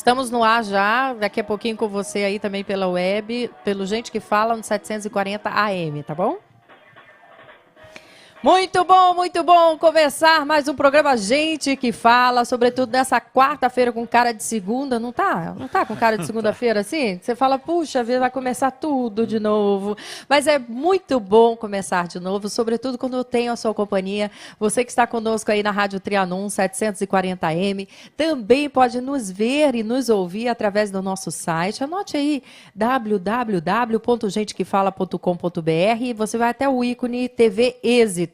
Estamos no ar já, daqui a pouquinho com você aí também pela web, pelo Gente que Fala no 740 AM, tá bom? Muito bom começar mais um programa Gente que Fala, sobretudo nessa quarta-feira com cara de segunda, não tá? Não tá com cara de segunda-feira assim? Você fala, puxa vida, vai começar tudo de novo. Mas é muito bom começar de novo, sobretudo quando eu tenho a sua companhia. Você que está conosco aí na Rádio Trianon 740 AM, também pode nos ver e nos ouvir através do nosso site. Anote aí, www.gentequefala.com.br e você vai até o ícone TV Êxito.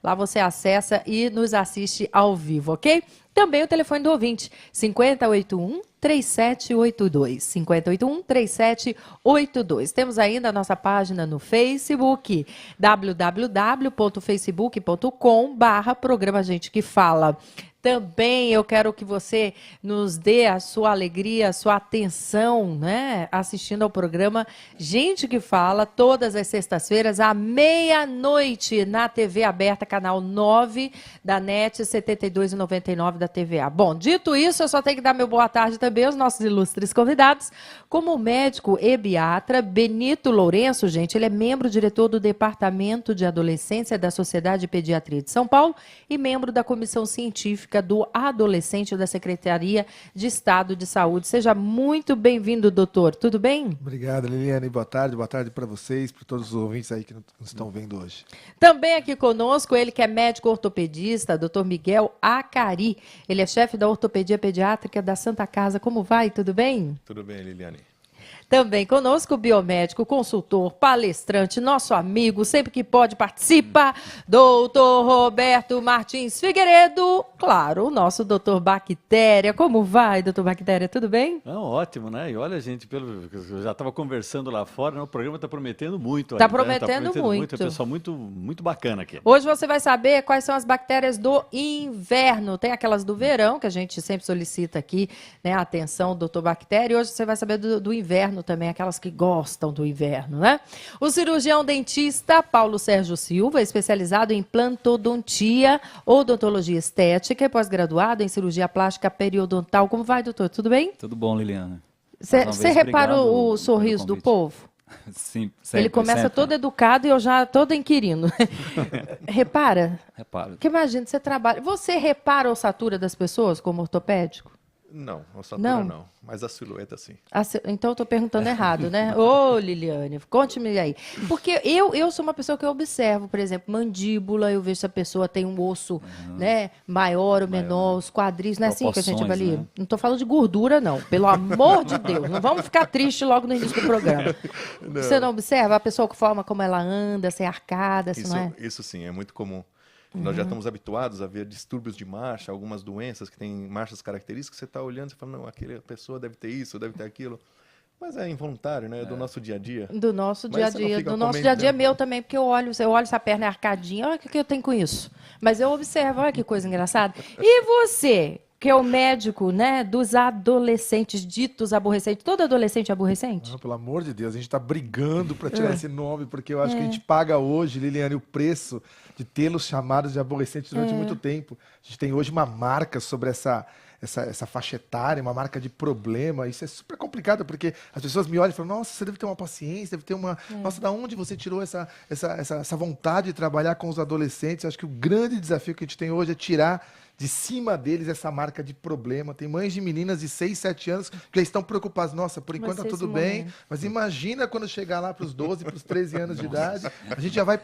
Lá você acessa e nos assiste ao vivo, ok? Também o telefone do ouvinte, 5081-3782. 5081-3782. Temos ainda a nossa página no Facebook, www.facebook.com/programa Gente que Fala. Também eu quero que você nos dê a sua alegria, a sua atenção, né? Assistindo ao programa Gente que Fala, todas as sextas-feiras, à meia-noite, na TV aberta, canal 9 da NET, 72,99 da TVA. Bom, dito isso, eu só tenho que dar meu boa tarde também aos nossos ilustres convidados, como o médico ebiatra Benito Lourenço, gente. Ele é membro diretor do Departamento de Adolescência da Sociedade de Pediatria de São Paulo e membro da Comissão Científica do Adolescente da Secretaria de Estado de Saúde. Seja muito bem-vindo, doutor. Tudo bem? Obrigado, Liliane. Boa tarde para vocês, para todos os ouvintes aí que nos estão vendo hoje. Também aqui conosco, ele que é médico ortopedista, doutor Miguel Acari. Ele é chefe da ortopedia pediátrica da Santa Casa. Como vai? Tudo bem? Tudo bem, Liliane. Também conosco o biomédico, consultor, palestrante, nosso amigo, sempre que pode participa, doutor Roberto Martins Figueiredo, claro, o nosso doutor Bactéria. Como vai, doutor Bactéria? Tudo bem? Não, ótimo, né? E olha, gente, eu já estava conversando lá fora, né? O programa está prometendo muito. Está ainda, prometendo, né? Tá prometendo muito. É um muito. pessoal muito bacana aqui. Hoje você vai saber quais são as bactérias do inverno. Tem aquelas do verão, que a gente sempre solicita aqui, né, a atenção do doutor Bactéria. E hoje você vai saber do inverno também, aquelas que gostam do inverno, né? O cirurgião dentista Paulo Sérgio Silva, especializado em implantodontia, odontologia estética e pós-graduado em cirurgia plástica periodontal. Como vai, doutor? Tudo bem? Tudo bom, Liliana. Você reparou o sorriso do povo? Sim, sempre. Ele começa sempre. todo educado e eu já todo inquirino. Repara? Reparo. Porque imagina, você trabalha... Você repara a ossatura das pessoas como ortopédico? Não, a ossatura não, mas a silhueta sim. Então eu estou perguntando errado, né? Ô, Liliane, conte-me aí. Porque eu sou uma pessoa que eu observo, por exemplo, mandíbula, eu vejo se a pessoa tem um osso né, maior ou menor, os quadris, não é assim que a gente avalia? Né? Não estou falando de gordura, não. Pelo amor de Deus, não vamos ficar tristes logo no início do programa. Não. Você não observa a pessoa com a forma como ela anda, sem arcada, assim, não é? Isso sim, é muito comum. Nós já estamos habituados a ver distúrbios de marcha, algumas doenças que têm marchas características, você está olhando e fala, não, aquela pessoa deve ter isso, deve ter aquilo. Mas é involuntário, né? É do nosso dia a dia. Do nosso dia a dia. Do nosso dia a dia meu também, porque eu olho se a perna é arcadinha, olha o que eu tenho com isso. Mas eu observo, olha que coisa engraçada. E você, que é o médico, né, dos adolescentes, ditos aborrecentes. Todo adolescente é aborrecente? Não, pelo amor de Deus, a gente está brigando para tirar esse nome, porque eu acho que a gente paga hoje, Liliane, o preço de tê-los chamados de aborrecentes durante muito tempo. A gente tem hoje uma marca sobre essa faixa etária, uma marca de problema. Isso é super complicado, porque as pessoas me olham e falam, nossa, você deve ter uma paciência, deve ter uma... Nossa, da onde você tirou essa vontade de trabalhar com os adolescentes? Eu acho que o grande desafio que a gente tem hoje é tirar de cima deles essa marca de problema. Tem mães de meninas de 6, 7 anos que já estão preocupadas. Nossa, por enquanto está tudo bem, mas imagina quando chegar lá para os 12, para os 13 anos de idade, a gente já vai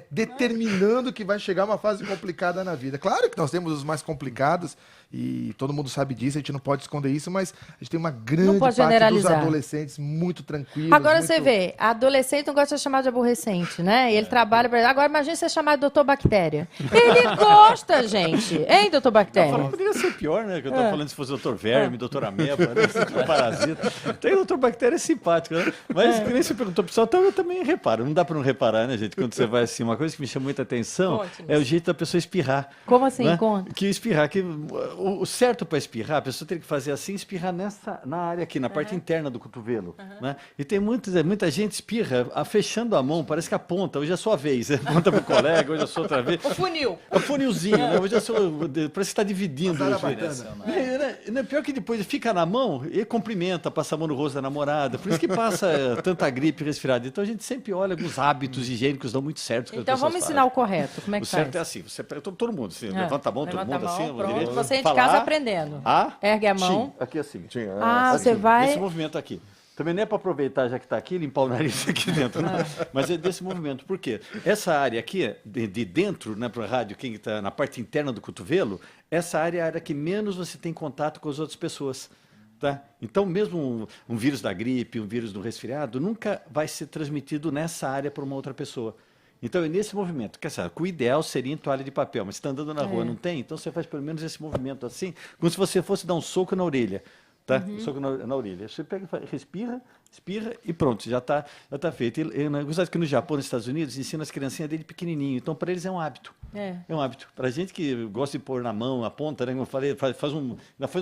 determinando que vai chegar uma fase complicada na vida. Claro que nós temos os mais complicados e todo mundo sabe disso, a gente não pode esconder isso, mas a gente tem uma grande parte dos adolescentes muito tranquilos. Agora você vê, adolescente não gosta de ser chamado de aborrecente, né? Ele trabalha para... Agora imagina você chamar de doutor Bactéria. Ele gosta, gente. Hein, doutor Bactéria? Não, poderia ser pior, né? Que eu tô falando se fosse doutor Verme, doutor Ameba, né? Doutor Parasita. Tem o doutor Bactéria simpático, né? Mas que nem você perguntou, pessoal, então eu também reparo. Não dá para não reparar, né, gente? Quando você vai assim, uma coisa que me chama muita atenção é o jeito da pessoa espirrar. Como assim? Né? Conta. Que espirrar, o certo para espirrar, a pessoa tem que fazer assim, espirrar na área aqui, na parte interna do cotovelo. Né? E tem muita gente espirra fechando a mão, parece que aponta. Hoje é a sua vez. Aponta para o colega, hoje é a sua outra vez. O funil. É o funilzinho, né? Hoje é parece que está dividindo Azar isso. bacana. Pior que depois fica na mão e cumprimenta, passa a mão no rosto da namorada. Por isso que passa tanta gripe e resfriado. Então a gente sempre olha alguns hábitos higiênicos dão muito certo. Então vamos ensinar o correto. Como é que o certo faz? é assim, você pega todo mundo, assim, levanta a mão, todo mundo assim, pronto. direito, Você é de fala, casa aprendendo. Ergue a mão. Aqui assim. Você vai... Esse movimento aqui. Também não é para aproveitar, já que está aqui, limpar o nariz aqui dentro. Né? Mas é desse movimento. Por quê? Essa área aqui, de dentro, né, para o rádio, quem está na parte interna do cotovelo, essa área é a área que menos você tem contato com as outras pessoas. Tá? Então, mesmo um vírus da gripe, um vírus do resfriado, nunca vai ser transmitido nessa área para uma outra pessoa. Então, é nesse movimento. Quer dizer, o ideal seria em toalha de papel, mas você está andando na rua, não tem? Então, você faz pelo menos esse movimento assim, como se você fosse dar um soco na orelha. Tá? Soco na orelha. Você pega, respira, expira e pronto, já está feito. Gostado que no Japão, nos Estados Unidos, ensina as criancinhas dele pequenininho. Então, para eles é um hábito. É um hábito. Para a gente que gosta de pôr na mão, a ponta, né, como eu falei, ainda faz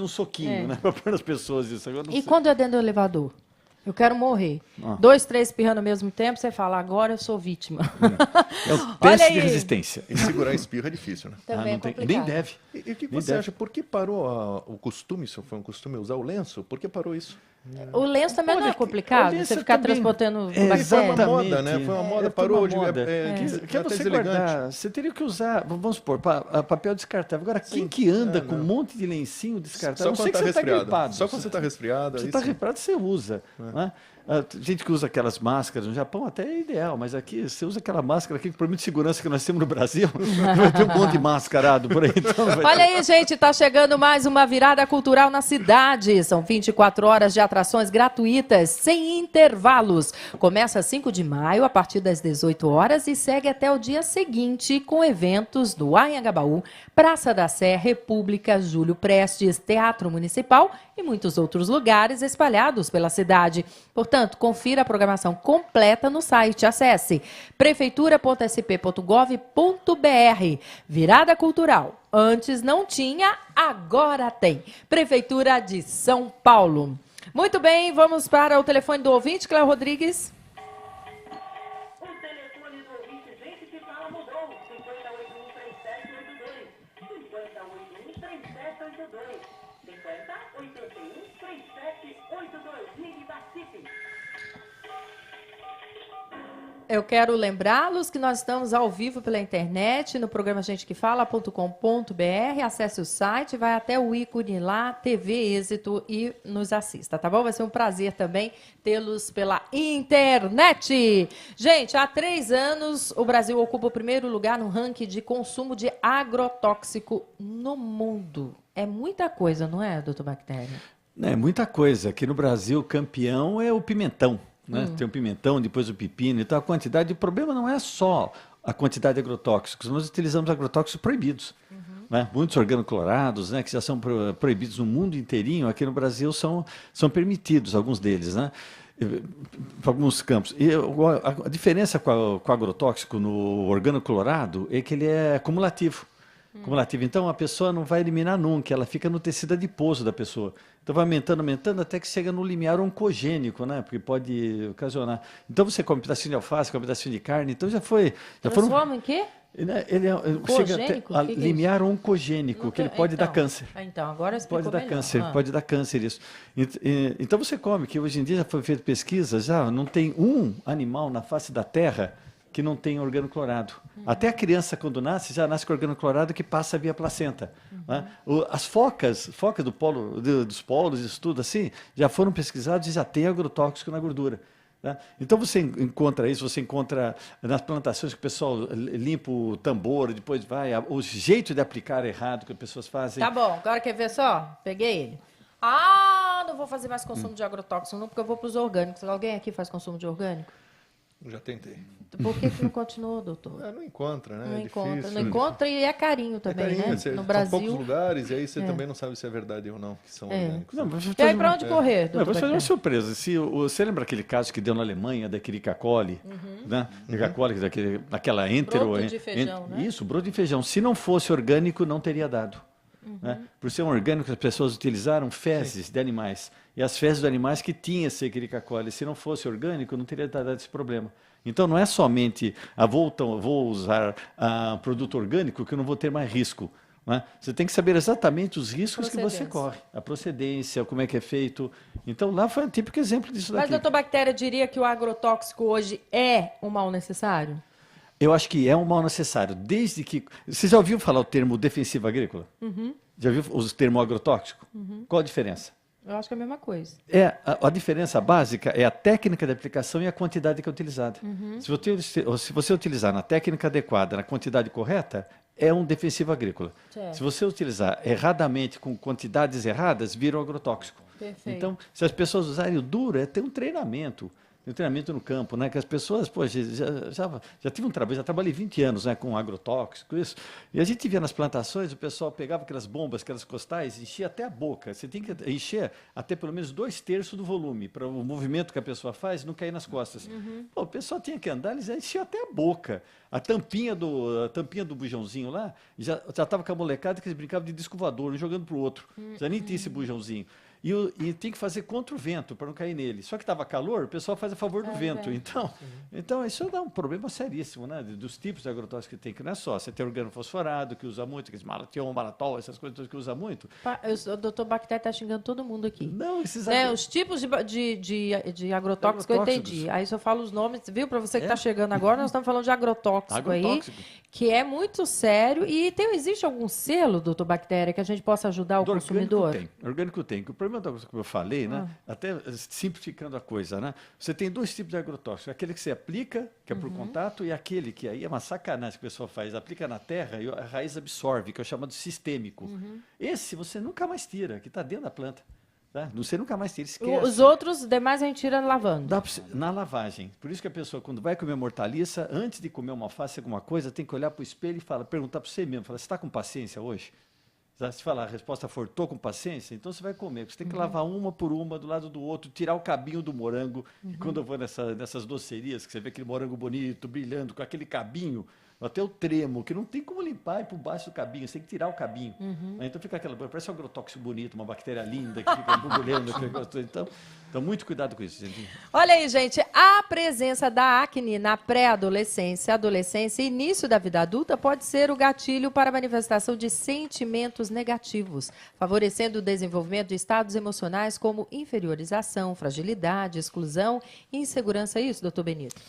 um soquinho, né, para pôr nas pessoas isso. Agora, não sei. Quando é dentro do elevador? Eu quero morrer. 2, 3 espirrando ao mesmo tempo, você fala, agora eu sou vítima. É o teste de resistência. E segurar a espirra é difícil, né? Também é complicado. Nem deve. E o que você acha? Por que parou o costume, se foi um costume, usar o lenço? Por que parou isso? O lenço também não é complicado? Você ficar transportando bactéria? Foi uma bactéria? moda, né? Foi uma moda, parou de... Que você guardar, você teria que usar, vamos supor, papel descartável. Agora, quem que anda com um monte de lencinho descartável? Só quando está resfriado. Só quando você está resfriado. Você está resfriado, você usa. Né? A gente que usa aquelas máscaras no Japão até é ideal, mas aqui você usa aquela máscara aqui, que por muito segurança que nós temos no Brasil, vai ter um monte de mascarado por aí. Então Olha aí, gente, está chegando mais uma virada cultural na cidade. São 24 horas de atrações gratuitas, sem intervalos. Começa 5 de maio, a partir das 18 horas, e segue até o dia seguinte, com eventos no Anhangabaú, Praça da Sé, República, Júlio Prestes, Teatro Municipal e muitos outros lugares espalhados pela cidade. Portanto, confira a programação completa no site. Acesse prefeitura.sp.gov.br. Virada cultural. Antes não tinha, agora tem. Prefeitura de São Paulo. Muito bem, vamos para o telefone do ouvinte, Cléo Rodrigues. O telefone do ouvinte, gente que fala, mudou. 5081-3782. 5081-3782. Ligue e participe. Eu quero lembrá-los que nós estamos ao vivo pela internet, no programa gentquefala.com.br. Acesse o site, vai até o ícone lá, TV Êxito, e nos assista, tá bom? Vai ser um prazer também tê-los pela internet. Gente, há 3 anos o Brasil ocupa o primeiro lugar no ranking de consumo de agrotóxico no mundo. É muita coisa, não é, doutor Bactéria? É muita coisa. Aqui no Brasil, o campeão é o pimentão. Né? Tem o pimentão, depois o pepino. Então, a quantidade... O problema não é só a quantidade de agrotóxicos. Nós utilizamos agrotóxicos proibidos. Né? Muitos organoclorados, né, que já são proibidos no mundo inteirinho, aqui no Brasil são permitidos, alguns deles, né? Para alguns campos. E a diferença com o agrotóxico no organoclorado é que ele é cumulativo. Então, a pessoa não vai eliminar nunca, ela fica no tecido adiposo da pessoa. Então, vai aumentando, até que chega no limiar oncogênico, né? Porque pode ocasionar. Então, você come um pedacinho de alface, come um pedacinho de carne, então já Transforma em quê? Ele chega até a limiar oncogênico, que ele pode dar câncer. Então, agora explicou Pode dar câncer, pode dar câncer isso. Então, você come, que hoje em dia já foi feita pesquisa, já não tem um animal na face da Terra que não tem organoclorado. Até a criança, quando nasce, já nasce com organoclorado que passa via placenta. Né? As focas dos polos, isso tudo assim, já foram pesquisados e já tem agrotóxico na gordura. Né? Então você encontra isso, você encontra nas plantações que o pessoal limpa o tambor, depois vai, o jeito de aplicar errado que as pessoas fazem. Tá bom, agora quer ver só? Peguei ele. Não vou fazer mais consumo de agrotóxico, não, porque eu vou para os orgânicos. Alguém aqui faz consumo de orgânico? Já tentei. Por que não continuou, doutor? Não encontra, né? Não é encontra. difícil. Não encontra e é carinho também, né? No Brasil. São poucos lugares e aí você também não sabe se é verdade ou não, que são orgânicos. Não, e aí, para onde correr, doutor? Vou fazer uma surpresa. Você lembra aquele caso que deu na Alemanha, da Escherichia coli? Né? Escherichia coli, daquela broto de feijão, né? Isso, broto de feijão. Se não fosse orgânico, não teria dado. Né? Por ser um orgânico, as pessoas utilizaram fezes de animais. E as fezes de animais que tinham esse Escherichia coli. Se não fosse orgânico, não teria dado esse problema. Então, não é somente vou usar produto orgânico que eu não vou ter mais risco. Não é? Você tem que saber exatamente os riscos que você Procedência. corre, a procedência, como é que é feito. Então, lá foi um típico exemplo disso Mas, daqui. doutor Bactéria, diria que o agrotóxico hoje é um mal necessário? Eu acho que é um mal necessário, desde que... Você já ouviu falar o termo defensivo agrícola? Já ouviu o termo agrotóxico? Qual a diferença? Eu acho que é a mesma coisa. A diferença básica é a técnica de aplicação e a quantidade que é utilizada. Se você utilizar na técnica adequada, na quantidade correta, é um defensivo agrícola. Certo. Se você utilizar erradamente, com quantidades erradas, vira um agrotóxico. Perfeito. Então, se as pessoas usarem o duro, é ter um treinamento no campo, né? Que as pessoas, pô, já tive um trabalho, já trabalhei 20 anos, né, com agrotóxico, isso. E a gente via nas plantações, o pessoal pegava aquelas bombas, aquelas costais, enchia até a boca. Você tem que encher até pelo menos 2/3 do volume, para o movimento que a pessoa faz não cair nas costas. Pô, o pessoal tinha que andar, eles enchiam até a boca. A tampinha do bujãozinho lá, já estava com a molecada que eles brincavam de disco voador, um jogando para o outro. Já nem tinha esse bujãozinho. E tem que fazer contra o vento, para não cair nele. Só que estava calor, o pessoal faz a favor do vento. Então, isso dá um problema seríssimo, né? Dos tipos de agrotóxicos que tem, que não é só. Você tem organofosforado, que usa muito, aqueles malation, malatol, essas coisas que usa muito. O doutor Bactéria está xingando todo mundo aqui. Não, esses Os tipos de agrotóxico eu entendi. Aí só falo os nomes, viu? Para você que está chegando agora, nós estamos falando de agrotóxico aí, que é muito sério. E existe algum selo, doutor Bactéria, que a gente possa ajudar o consumidor? Orgânico tem. O problema do que eu falei, né? Até simplificando a coisa, né? Você tem 2 tipos de agrotóxico. Aquele que você aplica, que é por contato, e aquele que aí é uma sacanagem que o pessoal faz. Aplica na terra e a raiz absorve, que é o chamado sistêmico. Esse você nunca mais tira, que está dentro da planta. Tá? Você nunca mais tira, esquece. Os outros, demais, a gente tira lavando. Na lavagem. Por isso que a pessoa, quando vai comer hortaliça, antes de comer uma alface, alguma coisa, tem que olhar para o espelho e perguntar para você mesmo, você está com paciência hoje? Se falar, a resposta for, estou com paciência, então você vai comer. Você tem que lavar uma por uma, do lado do outro, tirar o cabinho do morango. E quando eu vou nessas docerias, que você vê aquele morango bonito, brilhando, com aquele cabinho, até o tremo, que não tem como limpar e por baixo do cabinho, você tem que tirar o cabinho. Então fica parece um agrotóxico bonito, uma bactéria linda, que fica borbulhando. Então, muito cuidado com isso, gente. Olha aí, gente, a presença da acne na pré-adolescência, adolescência e início da vida adulta pode ser o gatilho para a manifestação de sentimentos negativos, favorecendo o desenvolvimento de estados emocionais como inferiorização, fragilidade, exclusão e insegurança. É isso, doutor Benito?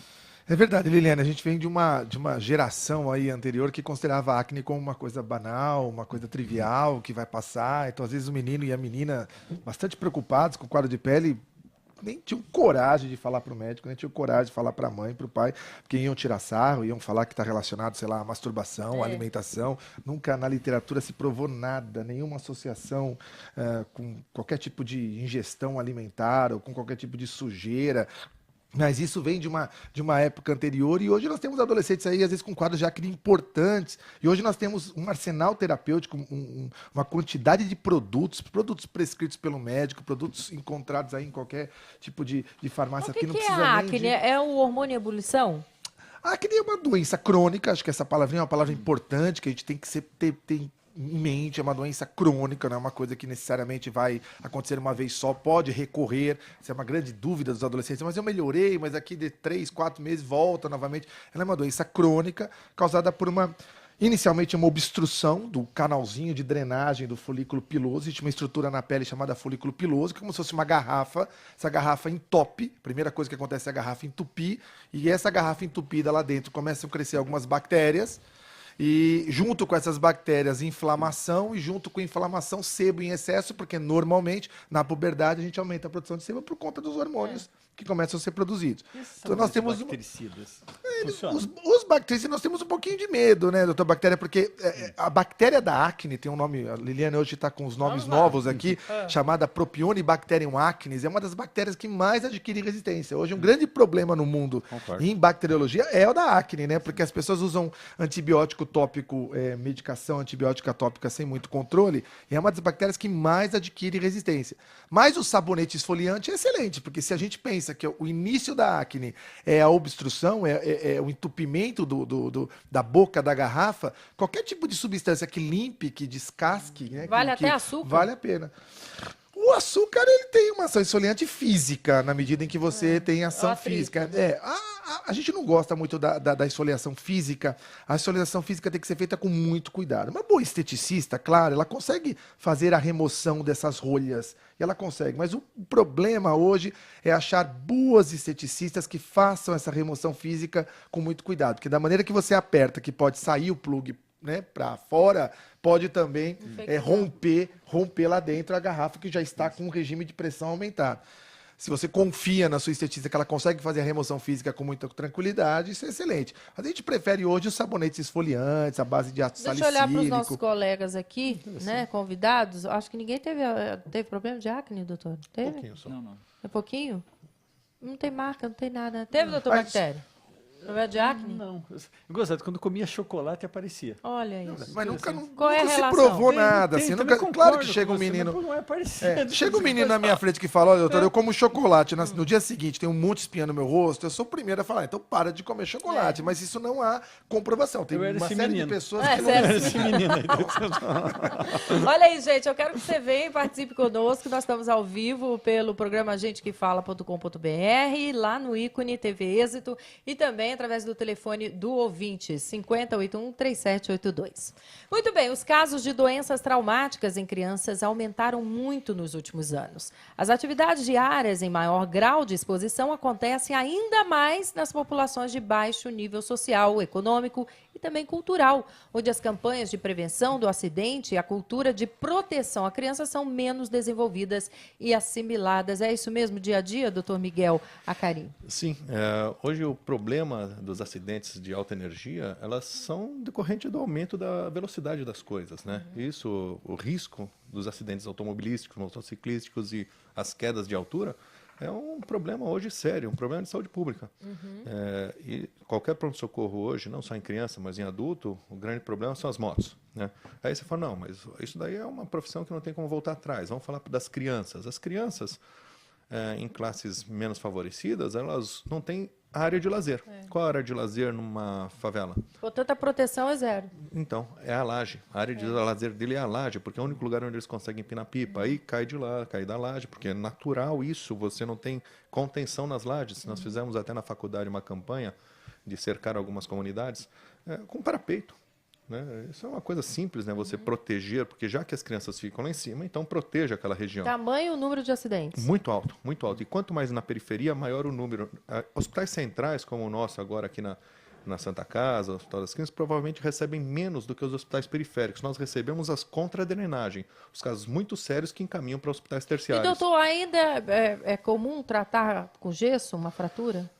É verdade, Liliane, a gente vem de uma geração aí anterior que considerava a acne como uma coisa banal, uma coisa trivial, que vai passar. Então, às vezes, o menino e a menina, bastante preocupados com o quadro de pele, nem tinham coragem de falar para o médico, nem tinham coragem de falar para a mãe, para o pai, porque iam tirar sarro, iam falar que está relacionado, sei lá, à masturbação, à alimentação. Nunca na literatura se provou nada, nenhuma associação com qualquer tipo de ingestão alimentar ou com qualquer tipo de sujeira. Mas isso vem de uma época anterior e hoje nós temos adolescentes aí, às vezes, com quadros de acne importantes. E hoje nós temos um arsenal terapêutico, uma quantidade de produtos prescritos pelo médico, produtos encontrados aí em qualquer tipo de farmácia. O que não é precisa a nem acne? de... É o hormônio ebulição? A acne é uma doença crônica, acho que essa palavrinha é uma palavra importante, que a gente tem que ter em mente, é uma doença crônica, não é uma coisa que necessariamente vai acontecer uma vez só, pode recorrer, isso é uma grande dúvida dos adolescentes, mas eu melhorei, mas daqui de 3, 4 meses volta novamente. Ela é uma doença crônica, causada por inicialmente uma obstrução do canalzinho de drenagem do folículo piloso. Existe uma estrutura na pele chamada folículo piloso, que é como se fosse uma garrafa. Essa garrafa entope. A primeira coisa que acontece é a garrafa entupir. E essa garrafa entupida lá dentro começam a crescer algumas bactérias. E junto com essas bactérias, inflamação, e junto com inflamação, sebo em excesso, porque normalmente na puberdade a gente aumenta a produção de sebo por conta dos hormônios que começam a ser produzidos. Então nós temos bactericidas. os bactericidas, nós temos um pouquinho de medo, né, doutor Bactéria, porque a bactéria da acne tem um nome, a Liliane hoje está com os nomes novos aqui, chamada Propionibacterium acnes, é uma das bactérias que mais adquire resistência. Hoje um grande problema no mundo em bacteriologia é o da acne, né, porque as pessoas usam antibiótico tópico, medicação antibiótica tópica sem muito controle, e é uma das bactérias que mais adquire resistência. Mas o sabonete esfoliante é excelente, porque se a gente pensa que o início da acne é a obstrução, é o entupimento da boca da garrafa, qualquer tipo de substância que limpe, que descasque... Né, vale até açúcar? Vale a pena. O açúcar, ele tem uma ação esfoliante física, na medida em que você tem ação atrito, física. né? A gente não gosta muito da esfoliação física. A esfoliação física tem que ser feita com muito cuidado. Uma boa esteticista, claro, ela consegue fazer a remoção dessas rolhas. E ela consegue. Mas o problema hoje é achar boas esteticistas que façam essa remoção física com muito cuidado. Porque da maneira que você aperta, que pode sair o plug, né, para fora, pode também romper lá dentro a garrafa que já está com um regime de pressão aumentado. Se você confia na sua esteticista que ela consegue fazer a remoção física com muita tranquilidade, isso é excelente. Mas a gente prefere hoje os sabonetes esfoliantes, a base de ácido Deixa eu olhar para os salicílico. nossos colegas aqui, né, convidados. Acho que ninguém teve problema de acne, doutor? Teve? pouquinho só. Não. É pouquinho? Não tem marca, não tem nada. Teve, doutor Mas- Bactéria? Problema de acne? Não. Eu gostava, quando comia chocolate aparecia. Olha isso. Mas nunca Qual é a se relação? provou Tem, nada. tem, Assim, também nunca, concordo claro que com chega um você, menino. mas não é parecido. Chega um menino na minha frente que fala, olha, doutor, eu como chocolate. No dia seguinte tem um monte de espinha no meu rosto, eu sou o primeiro a falar, então para de comer chocolate. Mas isso não há comprovação. Tem Eu era uma esse série menino. de pessoas É, que sério. não... Esse menino aí. Olha aí, gente, eu quero que você venha e participe conosco. Nós estamos ao vivo pelo programa gentequefala.com.br, lá no ícone TV Êxito e também através do telefone do ouvinte, 5081-3782. Muito bem, os casos de doenças traumáticas em crianças aumentaram muito nos últimos anos. As atividades diárias em maior grau de exposição acontecem ainda mais nas populações de baixo nível social, econômico e também cultural, onde as campanhas de prevenção do acidente e a cultura de proteção à criança são menos desenvolvidas e assimiladas. É isso mesmo, dia a dia, doutor Miguel Acarim? Sim, hoje o problema dos acidentes de alta energia, elas são decorrente do aumento da velocidade das coisas, né? Isso, o risco dos acidentes automobilísticos, motociclísticos e as quedas de altura é um problema hoje sério, um problema de saúde pública. E qualquer pronto-socorro hoje, não só em criança, mas em adulto, o grande problema são as motos, né? Aí você fala, não, mas isso daí é uma profissão que não tem como voltar atrás. Vamos falar das crianças. As crianças, em classes menos favorecidas, elas não têm área de lazer. Qual a área de lazer numa favela? Portanto, a proteção é zero. Então, é a laje. A área de lazer dele é a laje, porque é o único lugar onde eles conseguem empinar pipa. Aí cai de lá, cai da laje, porque é natural isso, você não tem contenção nas lajes. Nós fizemos até na faculdade uma campanha de cercar algumas comunidades com parapeito. Né? Isso é uma coisa simples, né? Você proteger, porque já que as crianças ficam lá em cima, então proteja aquela região. Tamanho e o número de acidentes. Muito alto, muito alto. E quanto mais na periferia, maior o número. Hospitais centrais, como o nosso agora aqui na Santa Casa, o Hospital das Crianças, provavelmente recebem menos do que os hospitais periféricos. Nós recebemos as contra-drenagem, os casos muito sérios que encaminham para hospitais E, terciários. doutor, ainda é comum tratar com gesso uma fratura?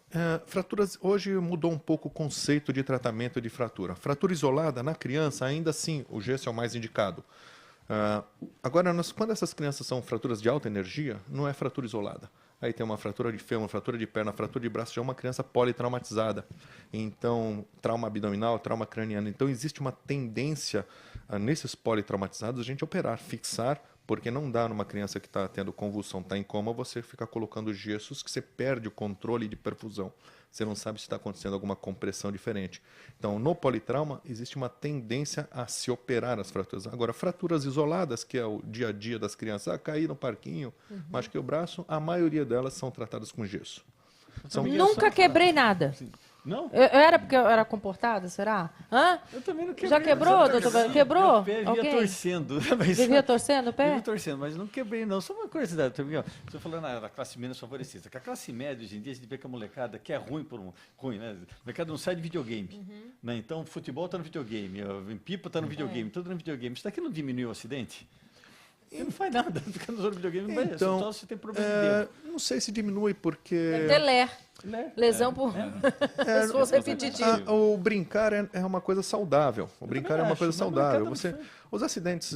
Fraturas, hoje mudou um pouco o conceito de tratamento de fratura. Fratura isolada, na criança, ainda assim, o gesso é o mais indicado. Agora, quando essas crianças são fraturas de alta energia, não é fratura isolada. Aí tem uma fratura de fêmur, fratura de perna, fratura de braço, já é uma criança politraumatizada. Então, trauma abdominal, trauma craniano. Então, existe uma tendência nesses politraumatizados a gente operar, fixar, porque não dá numa criança que está tendo convulsão, está em coma, você ficar colocando gessos que você perde o controle de perfusão. Você não sabe se está acontecendo alguma compressão diferente. Então, no politrauma, existe uma tendência a se operar as fraturas. Agora, fraturas isoladas, que é o dia a dia das crianças, cair no parquinho, machuquei o braço, a maioria delas são tratadas com gesso. São Nunca quebrei nada. Não? Era porque eu era comportada, será? Hã? Eu também não quebrei. Já quebrou, doutor? Quebrou? Meu pé via Alguém? torcendo. Vivia torcendo o pé? Vivia torcendo, mas não quebrei, não. Só uma curiosidade, também, ó. Você falando da classe menos favorecida. Que a classe média, hoje em dia, a gente vê que a molecada que é ruim ruim, né? A molecada não sai de videogame. Né? Então, futebol está no videogame, pipa está no videogame, tudo no videogame. Isso daqui não diminui o acidente? E não faz nada, fica no videogame, não vai. Então, Só se tem problema de dedo. não sei se diminui, porque... Deve ter lesão por esforço repetitivo. O brincar é uma coisa saudável. O brincar é uma coisa saudável. Os acidentes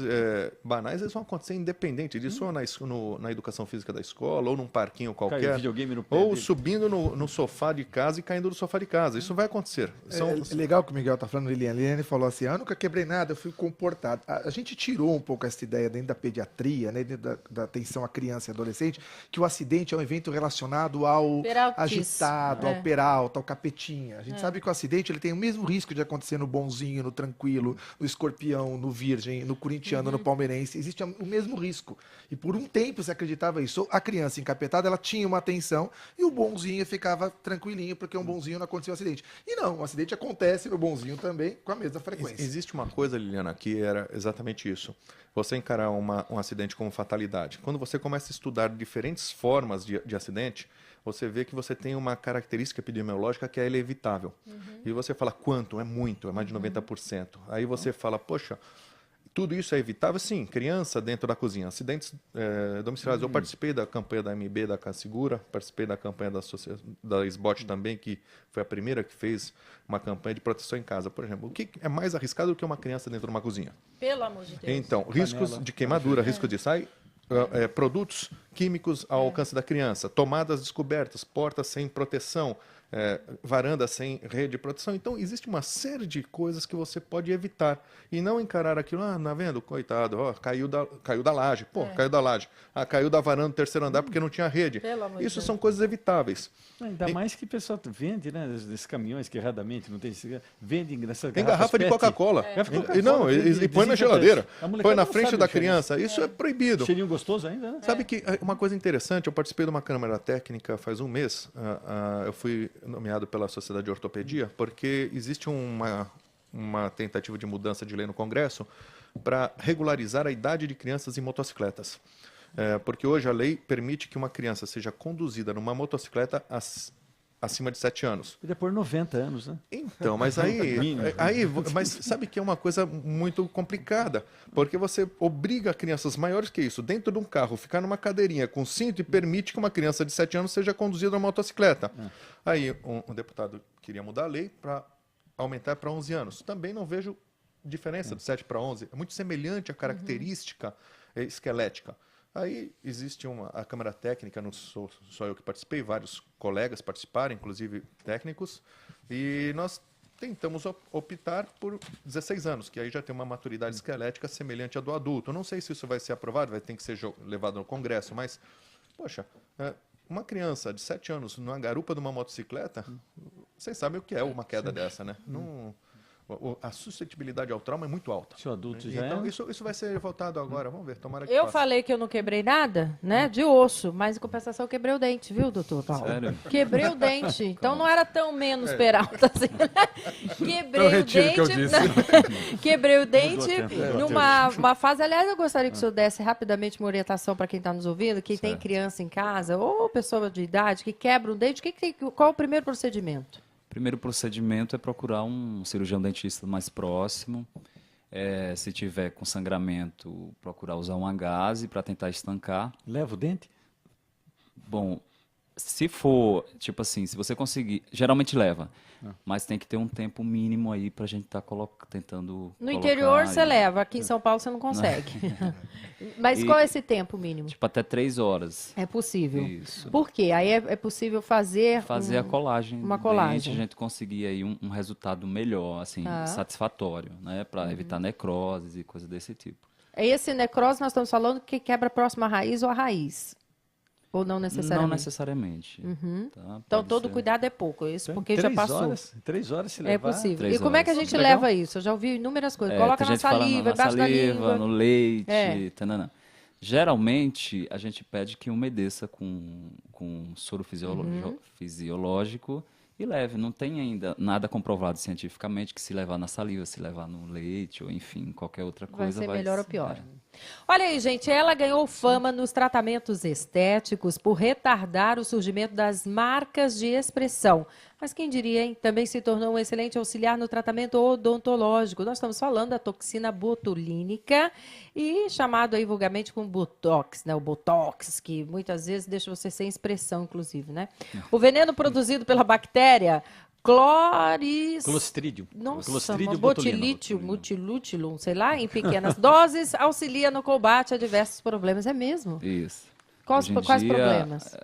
banais eles vão acontecer independente disso, ou na educação física da escola, ou num parquinho Cai qualquer, videogame no pé ou dele. subindo no sofá de casa e caindo do sofá de casa. Isso vai acontecer. É legal que o Miguel tá falando, Liliane. Liliane falou assim, eu nunca quebrei nada, eu fui comportado. A gente tirou um pouco essa ideia dentro da pediatria, né, dentro da atenção à criança e adolescente, que o acidente é um evento relacionado ao Peraltice. adaptado ao peralta, ao capetinha. A gente sabe que o acidente ele tem o mesmo risco de acontecer no bonzinho, no tranquilo, no escorpião, no virgem, no corintiano, no palmeirense. Existe o mesmo risco. E por um tempo se acreditava isso. A criança encapetada, ela tinha uma atenção e o bonzinho ficava tranquilinho, porque um bonzinho não acontecia o acidente. E não, o acidente acontece no bonzinho também com a mesma frequência. Existe uma coisa, Liliana, que era exatamente isso. Você encarar um acidente como fatalidade. Quando você começa a estudar diferentes formas de acidente, você vê que você tem uma característica epidemiológica que é evitável. E você fala, quanto? É muito, é mais de 90%. Aí você fala, poxa, tudo isso é evitável? Sim, criança dentro da cozinha. Acidentes domiciliares. Eu participei da campanha da MB, da Casegura, participei da campanha da SBOT também, que foi a primeira que fez uma campanha de proteção em casa. Por exemplo, o que é mais arriscado do que uma criança dentro de uma cozinha? Pelo amor de Deus. Então, riscos de queimadura, risco de sai, produtos químicos ao alcance da criança, tomadas descobertas, portas sem proteção, varandas sem rede de proteção. Então, existe uma série de coisas que você pode evitar e não encarar aquilo, tá vendo? Coitado, caiu da laje. Pô, caiu da laje. Caiu da varanda do terceiro andar porque não tinha rede. Isso são coisas evitáveis. Ainda mais que o pessoal vende, né? Esses caminhões que erradamente não tem vende nessas Tem garrafa de Coca-Cola. E põe na geladeira. Põe na frente da criança. Isso é proibido. Cheirinho gostoso ainda, né? Sabe que uma coisa interessante, eu participei de uma câmara técnica faz um mês. Eu fui nomeado pela Sociedade de Ortopedia, porque existe uma tentativa de mudança de lei no Congresso para regularizar a idade de crianças em motocicletas. Porque hoje a lei permite que uma criança seja conduzida numa motocicleta acima de 7 anos. Podia pôr 90 anos, né? Então, mas mas sabe que é uma coisa muito complicada, porque você obriga crianças maiores que isso, dentro de um carro, ficar numa cadeirinha com cinto e permite que uma criança de 7 anos seja conduzida numa motocicleta. Aí um deputado queria mudar a lei para aumentar para 11 anos. Também não vejo diferença de 7 para 11. É muito semelhante à característica esquelética. Aí existe a Câmara Técnica, não sou só eu que participei, vários colegas participaram, inclusive técnicos, e nós tentamos optar por 16 anos, que aí já tem uma maturidade esquelética semelhante à do adulto. Eu não sei se isso vai ser aprovado, vai ter que ser levado no Congresso, mas, poxa, uma criança de 7 anos numa garupa de uma motocicleta, vocês sabem o que é uma queda dessa, né? A suscetibilidade ao trauma é muito alta. Se o adulto já então, isso vai ser votado agora. Vamos ver, tomara que Eu passe. falei que eu não quebrei nada, né? De osso, mas em compensação eu quebrei o dente, viu, doutor Paulo? Sério? Quebrei o dente. Então não era tão menos peralta assim, né? Quebrei Eu o retiro o que eu dente. disse. Quebrei o dente tempo. numa fase. Aliás, eu gostaria que o senhor desse rapidamente uma orientação para quem está nos ouvindo, quem tem criança em casa, ou pessoa de idade, que quebra um dente, qual é o primeiro procedimento? Primeiro procedimento é procurar um cirurgião dentista mais próximo. Se tiver com sangramento, procurar usar uma gaze para tentar estancar. Leva o dente? Bom, se for, tipo assim, se você conseguir, geralmente leva, mas tem que ter um tempo mínimo aí para a gente estar tentando No interior colocar você leva, aqui em São Paulo você não consegue. Mas qual é esse tempo mínimo? tipo até 3 horas. É possível. Isso. Por quê? Aí é possível fazer Fazer a colagem. uma do colagem. dente, a gente conseguir aí um resultado melhor, assim, satisfatório, né, para evitar necroses e coisa desse tipo. Esse necrose nós estamos falando que quebra próximo à raiz ou à raiz? Ou não necessariamente? Não necessariamente. Tá? Então Pode todo ser. cuidado é pouco, isso porque 3 já passou. horas, 3 horas se É levar. possível. 3 E como é que a horas. gente Legal. leva isso? Eu já ouvi inúmeras coisas. É, Coloca tem na gente que fala saliva, embaixo da saliva, língua. no leite, É. tanana. Geralmente, a gente pede que umedeça com soro fisiológico e leve. Não tem ainda nada comprovado cientificamente que se levar na saliva, se levar no leite ou, enfim, qualquer outra Vai coisa ser melhor ou pior. é. Olha aí, gente, ela ganhou fama nos tratamentos estéticos por retardar o surgimento das marcas de expressão. Mas quem diria, hein? Também se tornou um excelente auxiliar no tratamento odontológico. Nós estamos falando da toxina botulínica e chamado aí vulgarmente como Botox, né? O Botox, que muitas vezes deixa você sem expressão, inclusive, né? O veneno produzido pela bactéria Clostridium. Nossa, Clostridium botilítio, multilútilum, sei lá, em pequenas doses, auxilia no combate a diversos problemas. É mesmo? Isso. Quais Hoje em dia, problemas?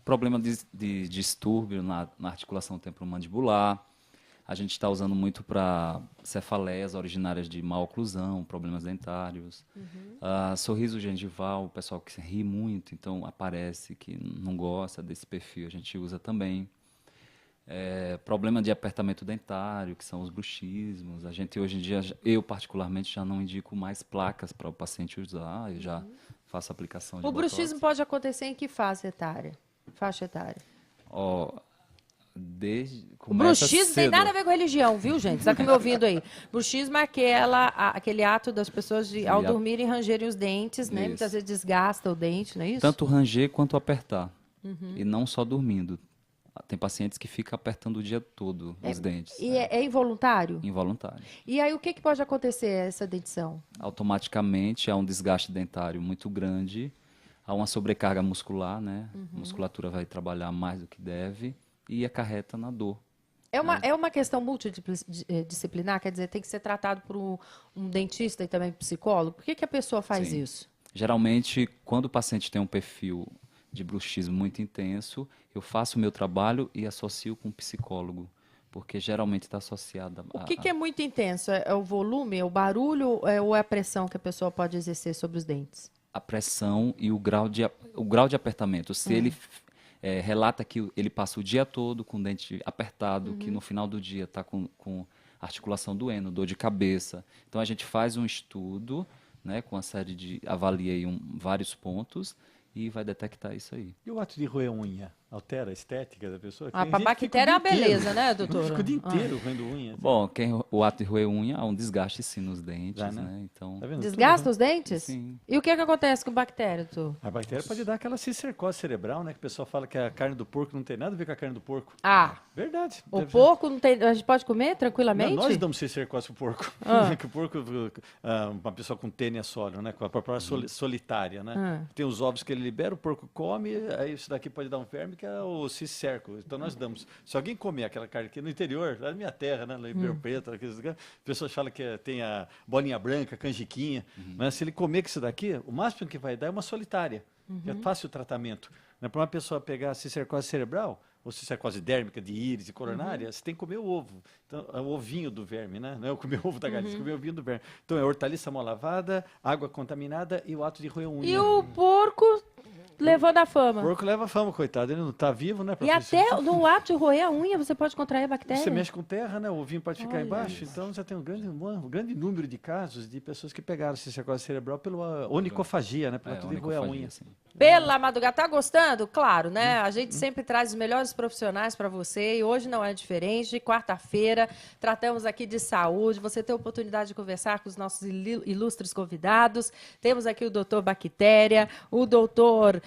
Problema de distúrbio na articulação temporomandibular. A gente está usando muito para cefaleias originárias de má oclusão, problemas dentários. Sorriso gengival, o pessoal que ri muito, então aparece que não gosta desse perfil, a gente usa também. Problema de apertamento dentário, que são os bruxismos. A gente hoje em dia, eu particularmente já não indico mais placas para o paciente usar, eu já faço aplicação de O botox. bruxismo pode acontecer em que faixa etária? Ó, O começa bruxismo tem cedo. nada a ver com religião, viu, gente? Está me ouvindo aí. Bruxismo é aquele ato das pessoas de, ao dormirem, rangerem os dentes, né? Isso. Muitas vezes desgasta o dente, não é isso? Tanto ranger quanto apertar. E não só dormindo. Tem pacientes que ficam apertando o dia todo os dentes. E é involuntário? Involuntário. E aí o que pode acontecer essa dentição? Automaticamente há um desgaste dentário muito grande, há uma sobrecarga muscular, né? A musculatura vai trabalhar mais do que deve e acarreta na dor. É uma questão multidisciplinar, quer dizer, tem que ser tratado por um dentista e também psicólogo? Por que a pessoa faz Sim. isso? Geralmente, quando o paciente tem um perfil de bruxismo muito intenso, eu faço o meu trabalho e associo com um psicólogo, porque geralmente está associado O que é muito intenso? É o volume, é o barulho ou é a pressão que a pessoa pode exercer sobre os dentes? a pressão e o grau de apertamento. Se ele relata que ele passa o dia todo com o dente apertado, que no final do dia está com articulação doendo, dor de cabeça. Então, a gente faz um estudo, né, com uma série de... Avaliei vários pontos e vai detectar isso aí. E o ato de roer unha? Altera a estética da pessoa? Ah, Tem pra gente que fica bactéria é o uma dia inteiro. beleza, né, doutora? Fica o dia inteiro roendo unha. Bom, o ato de roer unha há um desgaste sim nos dentes, Já, né? né? Então, Tá vendo? Desgasta os dentes? Sim. E o que acontece com bactéria, doutor? A bactéria pode dar aquela cistercose cerebral, né? Que o pessoal fala que a carne do porco não tem nada a ver com a carne do porco. Ah, Verdade. o Deve- porco não tem... A gente pode comer tranquilamente? Não, nós damos cistercose pro porco. Ah. Que o porco, uma pessoa com tênia sóleo, né? Com a própria solitária, né? Ah. Tem os ovos que ele libera, o porco come, aí isso daqui pode dar um verme que é o cisterco. Então nós damos. Se alguém comer aquela carne aqui no interior, lá na minha terra, né? Lá em Ribeirão Preto, aqueles lugares, a pessoa fala que tem a bolinha branca, canjiquinha. Mas se ele comer isso daqui, o máximo que vai dar é uma solitária. É fácil o tratamento. Né? Para uma pessoa pegar cistercose cerebral, ou cistercose dérmica de íris e coronária, você tem que comer o ovo. Então, é o ovinho do verme, né? Não é comer o ovo da galinha, você comer o ovinho do verme. Então, é hortaliça mal lavada, água contaminada e o ato de roer unha. E o porco levando a O fama? porco leva fama, coitado. Ele não está vivo, né? E até no ato de roer a unha você pode contrair bactéria? Você mexe com terra, né? O ovinho pode ficar Olha embaixo. Então, já tem um grande número de casos de pessoas que pegaram cistercose cerebral pela onicofagia, né? Pelo ato de roer a unha. sim. Pela madrugada, tá gostando? Claro, né? A gente sempre traz os melhores profissionais para você e hoje não é diferente. Quarta-feira, tratamos aqui de saúde. Você tem a oportunidade de conversar com os nossos ilustres convidados. Temos aqui o doutor Bactéria, o doutor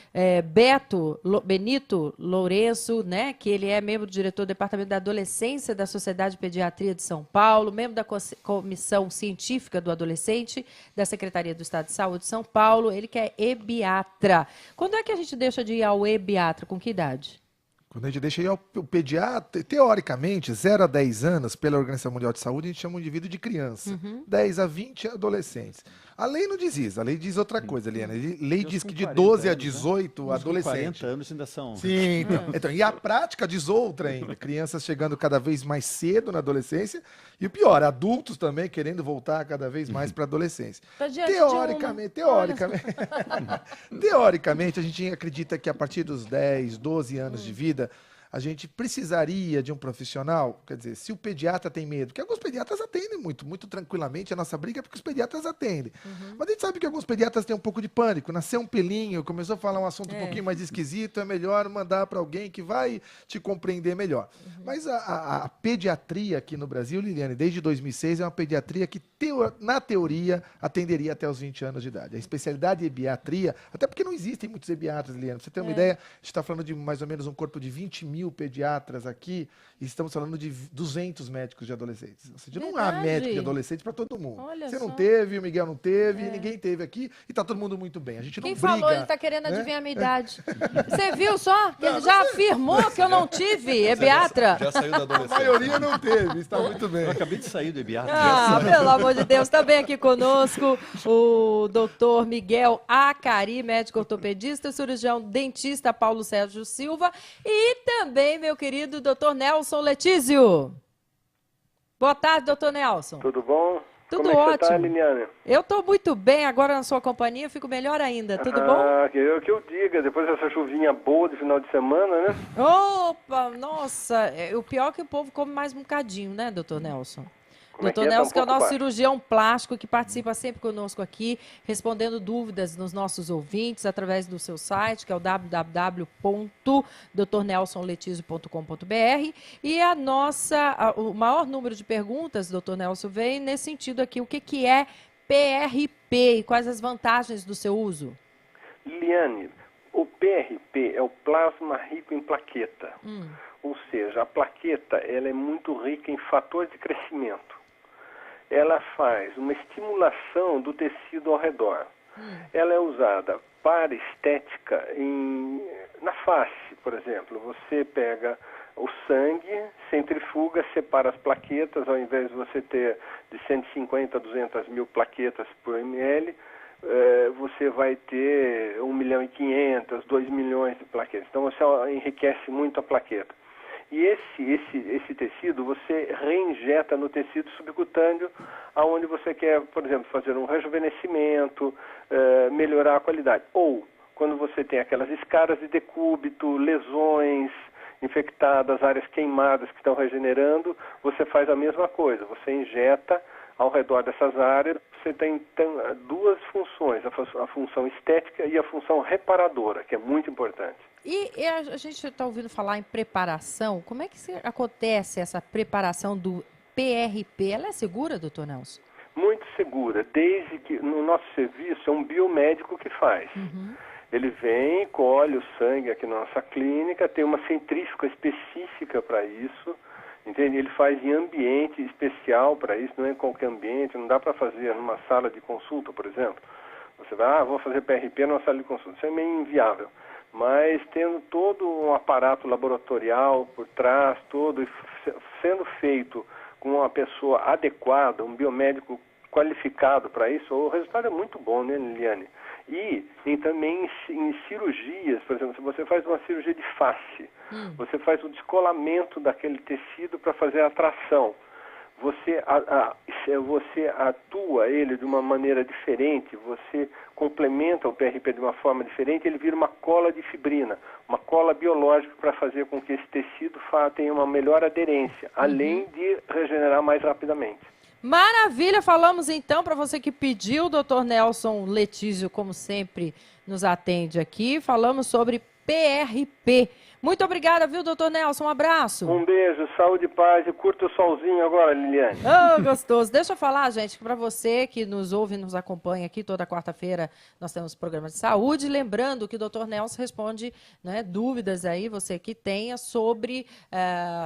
Benito Lourenço, né? Que ele é membro do diretor do Departamento da Adolescência da Sociedade de Pediatria de São Paulo, membro da Comissão Científica do Adolescente da Secretaria do Estado de Saúde de São Paulo. Ele que é ebiatra. Quando é que a gente deixa de ir ao ebiatra? Com que idade? Quando a gente deixa ir ao pediatra, teoricamente, 0 a 10 anos, pela Organização Mundial de Saúde, a gente chama um indivíduo de criança. 10 a 20 adolescentes. A lei não diz isso, a lei diz outra coisa, Liana. A lei diz que de 12 a 40 adolescente. 40 anos ainda são. Sim, então, e a prática diz outra ainda. Crianças chegando cada vez mais cedo na adolescência. E o pior, adultos também querendo voltar cada vez mais para a adolescência. Tá diante de uma- Teoricamente, a gente acredita que a partir dos 10, 12 anos de vida, a gente precisaria de um profissional. Quer dizer, se o pediatra tem medo, porque alguns pediatras atendem muito tranquilamente, a nossa briga é porque os pediatras atendem. Mas a gente sabe que alguns pediatras têm um pouco de pânico. Nasceu um pelinho, começou a falar um assunto um pouquinho mais esquisito, é melhor mandar para alguém que vai te compreender melhor. Mas a pediatria aqui no Brasil, Liliane, desde 2006, é uma pediatria que, na teoria, atenderia até os 20 anos de idade. A especialidade de ebiatria, até porque não existem muitos ebiatras, Liliane. Pra você ter uma ideia, a gente está falando de mais ou menos um corpo de 20 mil pediatras aqui, e estamos falando de 200 médicos de adolescentes. Ou seja, não há Verdade. médico de adolescentes para todo mundo. Olha Você não só. teve, o Miguel não teve, ninguém teve aqui, e está todo mundo muito bem. A gente Quem não briga. falou, ele está querendo né? adivinhar a minha idade. Você viu só? Que ele já afirmou que eu não tive ebiatra. Já saiu da A adolescência. maioria não teve, está muito bem. Eu acabei de sair do Ebiatra. Ah, pelo amor de Deus, também aqui conosco o doutor Miguel Acari, médico ortopedista, cirurgião dentista Paulo Sérgio Silva e também meu querido doutor Nelson Letísio. Boa tarde, doutor Nelson. Tudo bom? Tudo Como é que você tá, ótimo. Liliane? Eu estou muito bem agora na sua companhia, fico melhor ainda. Tudo bom? Que eu diga, depois dessa chuvinha boa de final de semana, né? Opa, nossa, o pior é que o povo come mais um bocadinho, né, doutor Nelson? Como é Doutor que é? Tá Nelson, um que é o pouco nosso baixo. cirurgião plástico, que participa sempre conosco aqui, respondendo dúvidas nos nossos ouvintes através do seu site, que é o www.drnelsonletizio.com.br. E o maior número de perguntas, doutor Nelson, vem nesse sentido aqui. O que é PRP e quais as vantagens do seu uso? Liliane, o PRP é o plasma rico em plaqueta. Ou seja, a plaqueta ela é muito rica em fator de crescimento. Ela faz uma estimulação do tecido ao redor. Ela é usada para estética na face, por exemplo. Você pega o sangue, centrifuga, separa as plaquetas, ao invés de você ter de 150 a 200 mil plaquetas por ml, você vai ter 1.500.000, 2 milhões de plaquetas. Então você enriquece muito a plaqueta. E esse tecido você reinjeta no tecido subcutâneo, aonde você quer, por exemplo, fazer um rejuvenescimento, melhorar a qualidade. Ou quando você tem aquelas escaras de decúbito, lesões infectadas, áreas queimadas que estão regenerando, você faz a mesma coisa. Você injeta ao redor dessas áreas, você tem duas funções, a função estética e a função reparadora, que é muito importante. E a gente está ouvindo falar em preparação. Como é que acontece essa preparação do PRP? Ela é segura, doutor Nelson? Muito segura, desde que no nosso serviço é um biomédico que faz. Ele vem, colhe o sangue aqui na nossa clínica, tem uma centrífuga específica para isso, entende? Ele faz em ambiente especial para isso, não é em qualquer ambiente, não dá para fazer numa sala de consulta, por exemplo. Você vai, vou fazer PRP numa sala de consulta, isso é meio inviável. Mas tendo todo um aparato laboratorial por trás, todo sendo feito com uma pessoa adequada, um biomédico qualificado para isso, o resultado é muito bom, né, Liliane? E também em cirurgias, por exemplo, se você faz uma cirurgia de face, você faz o descolamento daquele tecido para fazer a tração. Você atua ele de uma maneira diferente, você complementa o PRP de uma forma diferente, ele vira uma cola de fibrina, uma cola biológica para fazer com que esse tecido tenha uma melhor aderência, além de regenerar mais rapidamente. Maravilha, falamos então para você que pediu, o doutor Nelson Letizio, como sempre, nos atende aqui, falamos sobre PRP. Muito obrigada, viu, doutor Nelson? Um abraço. Um beijo, saúde e paz e curta o solzinho agora, Liliane. Oh, gostoso. Deixa eu falar, gente, para você que nos ouve e nos acompanha aqui toda quarta-feira, nós temos programa de saúde. Lembrando que o doutor Nelson responde, né, dúvidas aí, você que tenha, sobre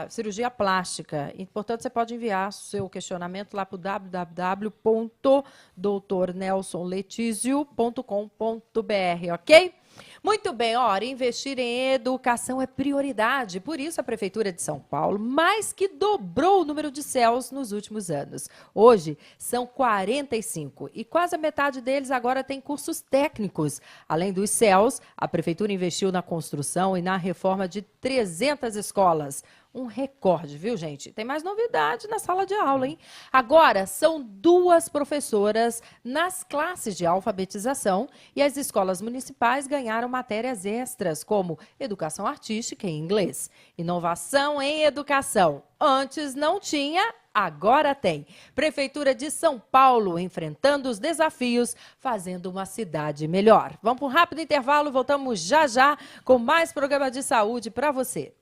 cirurgia plástica. E, portanto, você pode enviar seu questionamento lá para o www.doutornelsonletizio.com.br, ok? Muito bem, ora, investir em educação é prioridade. Por isso, a Prefeitura de São Paulo mais que dobrou o número de CELs nos últimos anos. Hoje, são 45 e quase a metade deles agora tem cursos técnicos. Além dos CELs, a Prefeitura investiu na construção e na reforma de 300 escolas. Um recorde, viu, gente? Tem mais novidade na sala de aula, hein? Agora, são 2 professoras nas classes de alfabetização e as escolas municipais ganharam matérias extras, como educação artística em inglês. Inovação em educação. Antes não tinha, agora tem. Prefeitura de São Paulo enfrentando os desafios, fazendo uma cidade melhor. Vamos para um rápido intervalo, voltamos já já com mais programa de saúde para você.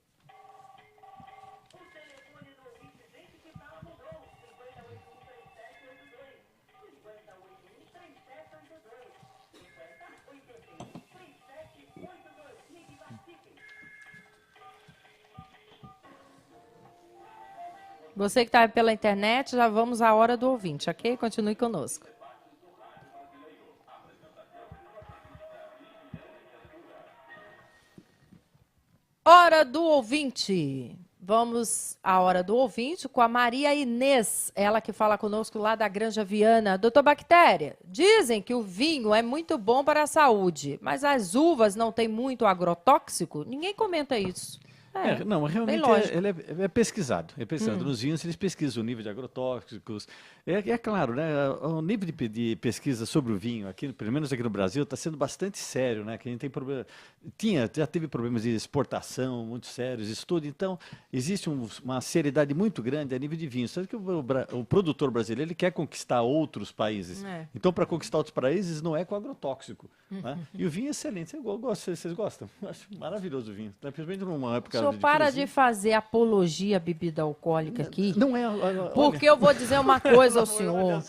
Você que está pela internet, já vamos à hora do ouvinte, ok? Continue conosco. Hora do ouvinte. Vamos à hora do ouvinte com a Maria Inês, ela que fala conosco lá da Granja Viana. Doutor Bactéria, dizem que o vinho é muito bom para a saúde, mas as uvas não têm muito agrotóxico? Ninguém comenta isso. Não, realmente lógico. ele é pesquisado. É pesquisado. Nos vinhos eles pesquisam o nível de agrotóxicos. É claro, né? O nível de pesquisa sobre o vinho, aqui, pelo menos aqui no Brasil, está sendo bastante sério, né? Que a gente tem problema. Já teve problemas de exportação muito sérios, estudo. Então, existe uma seriedade muito grande a nível de vinho. Sabe que o produtor brasileiro ele quer conquistar outros países. Então, para conquistar outros países, não é com agrotóxico. Né? E o vinho é excelente. Vocês gostam? Eu acho maravilhoso o vinho. Principalmente numa época. O senhor para de fazer apologia à bebida alcoólica aqui. Não é. Porque eu vou dizer uma coisa ao senhor.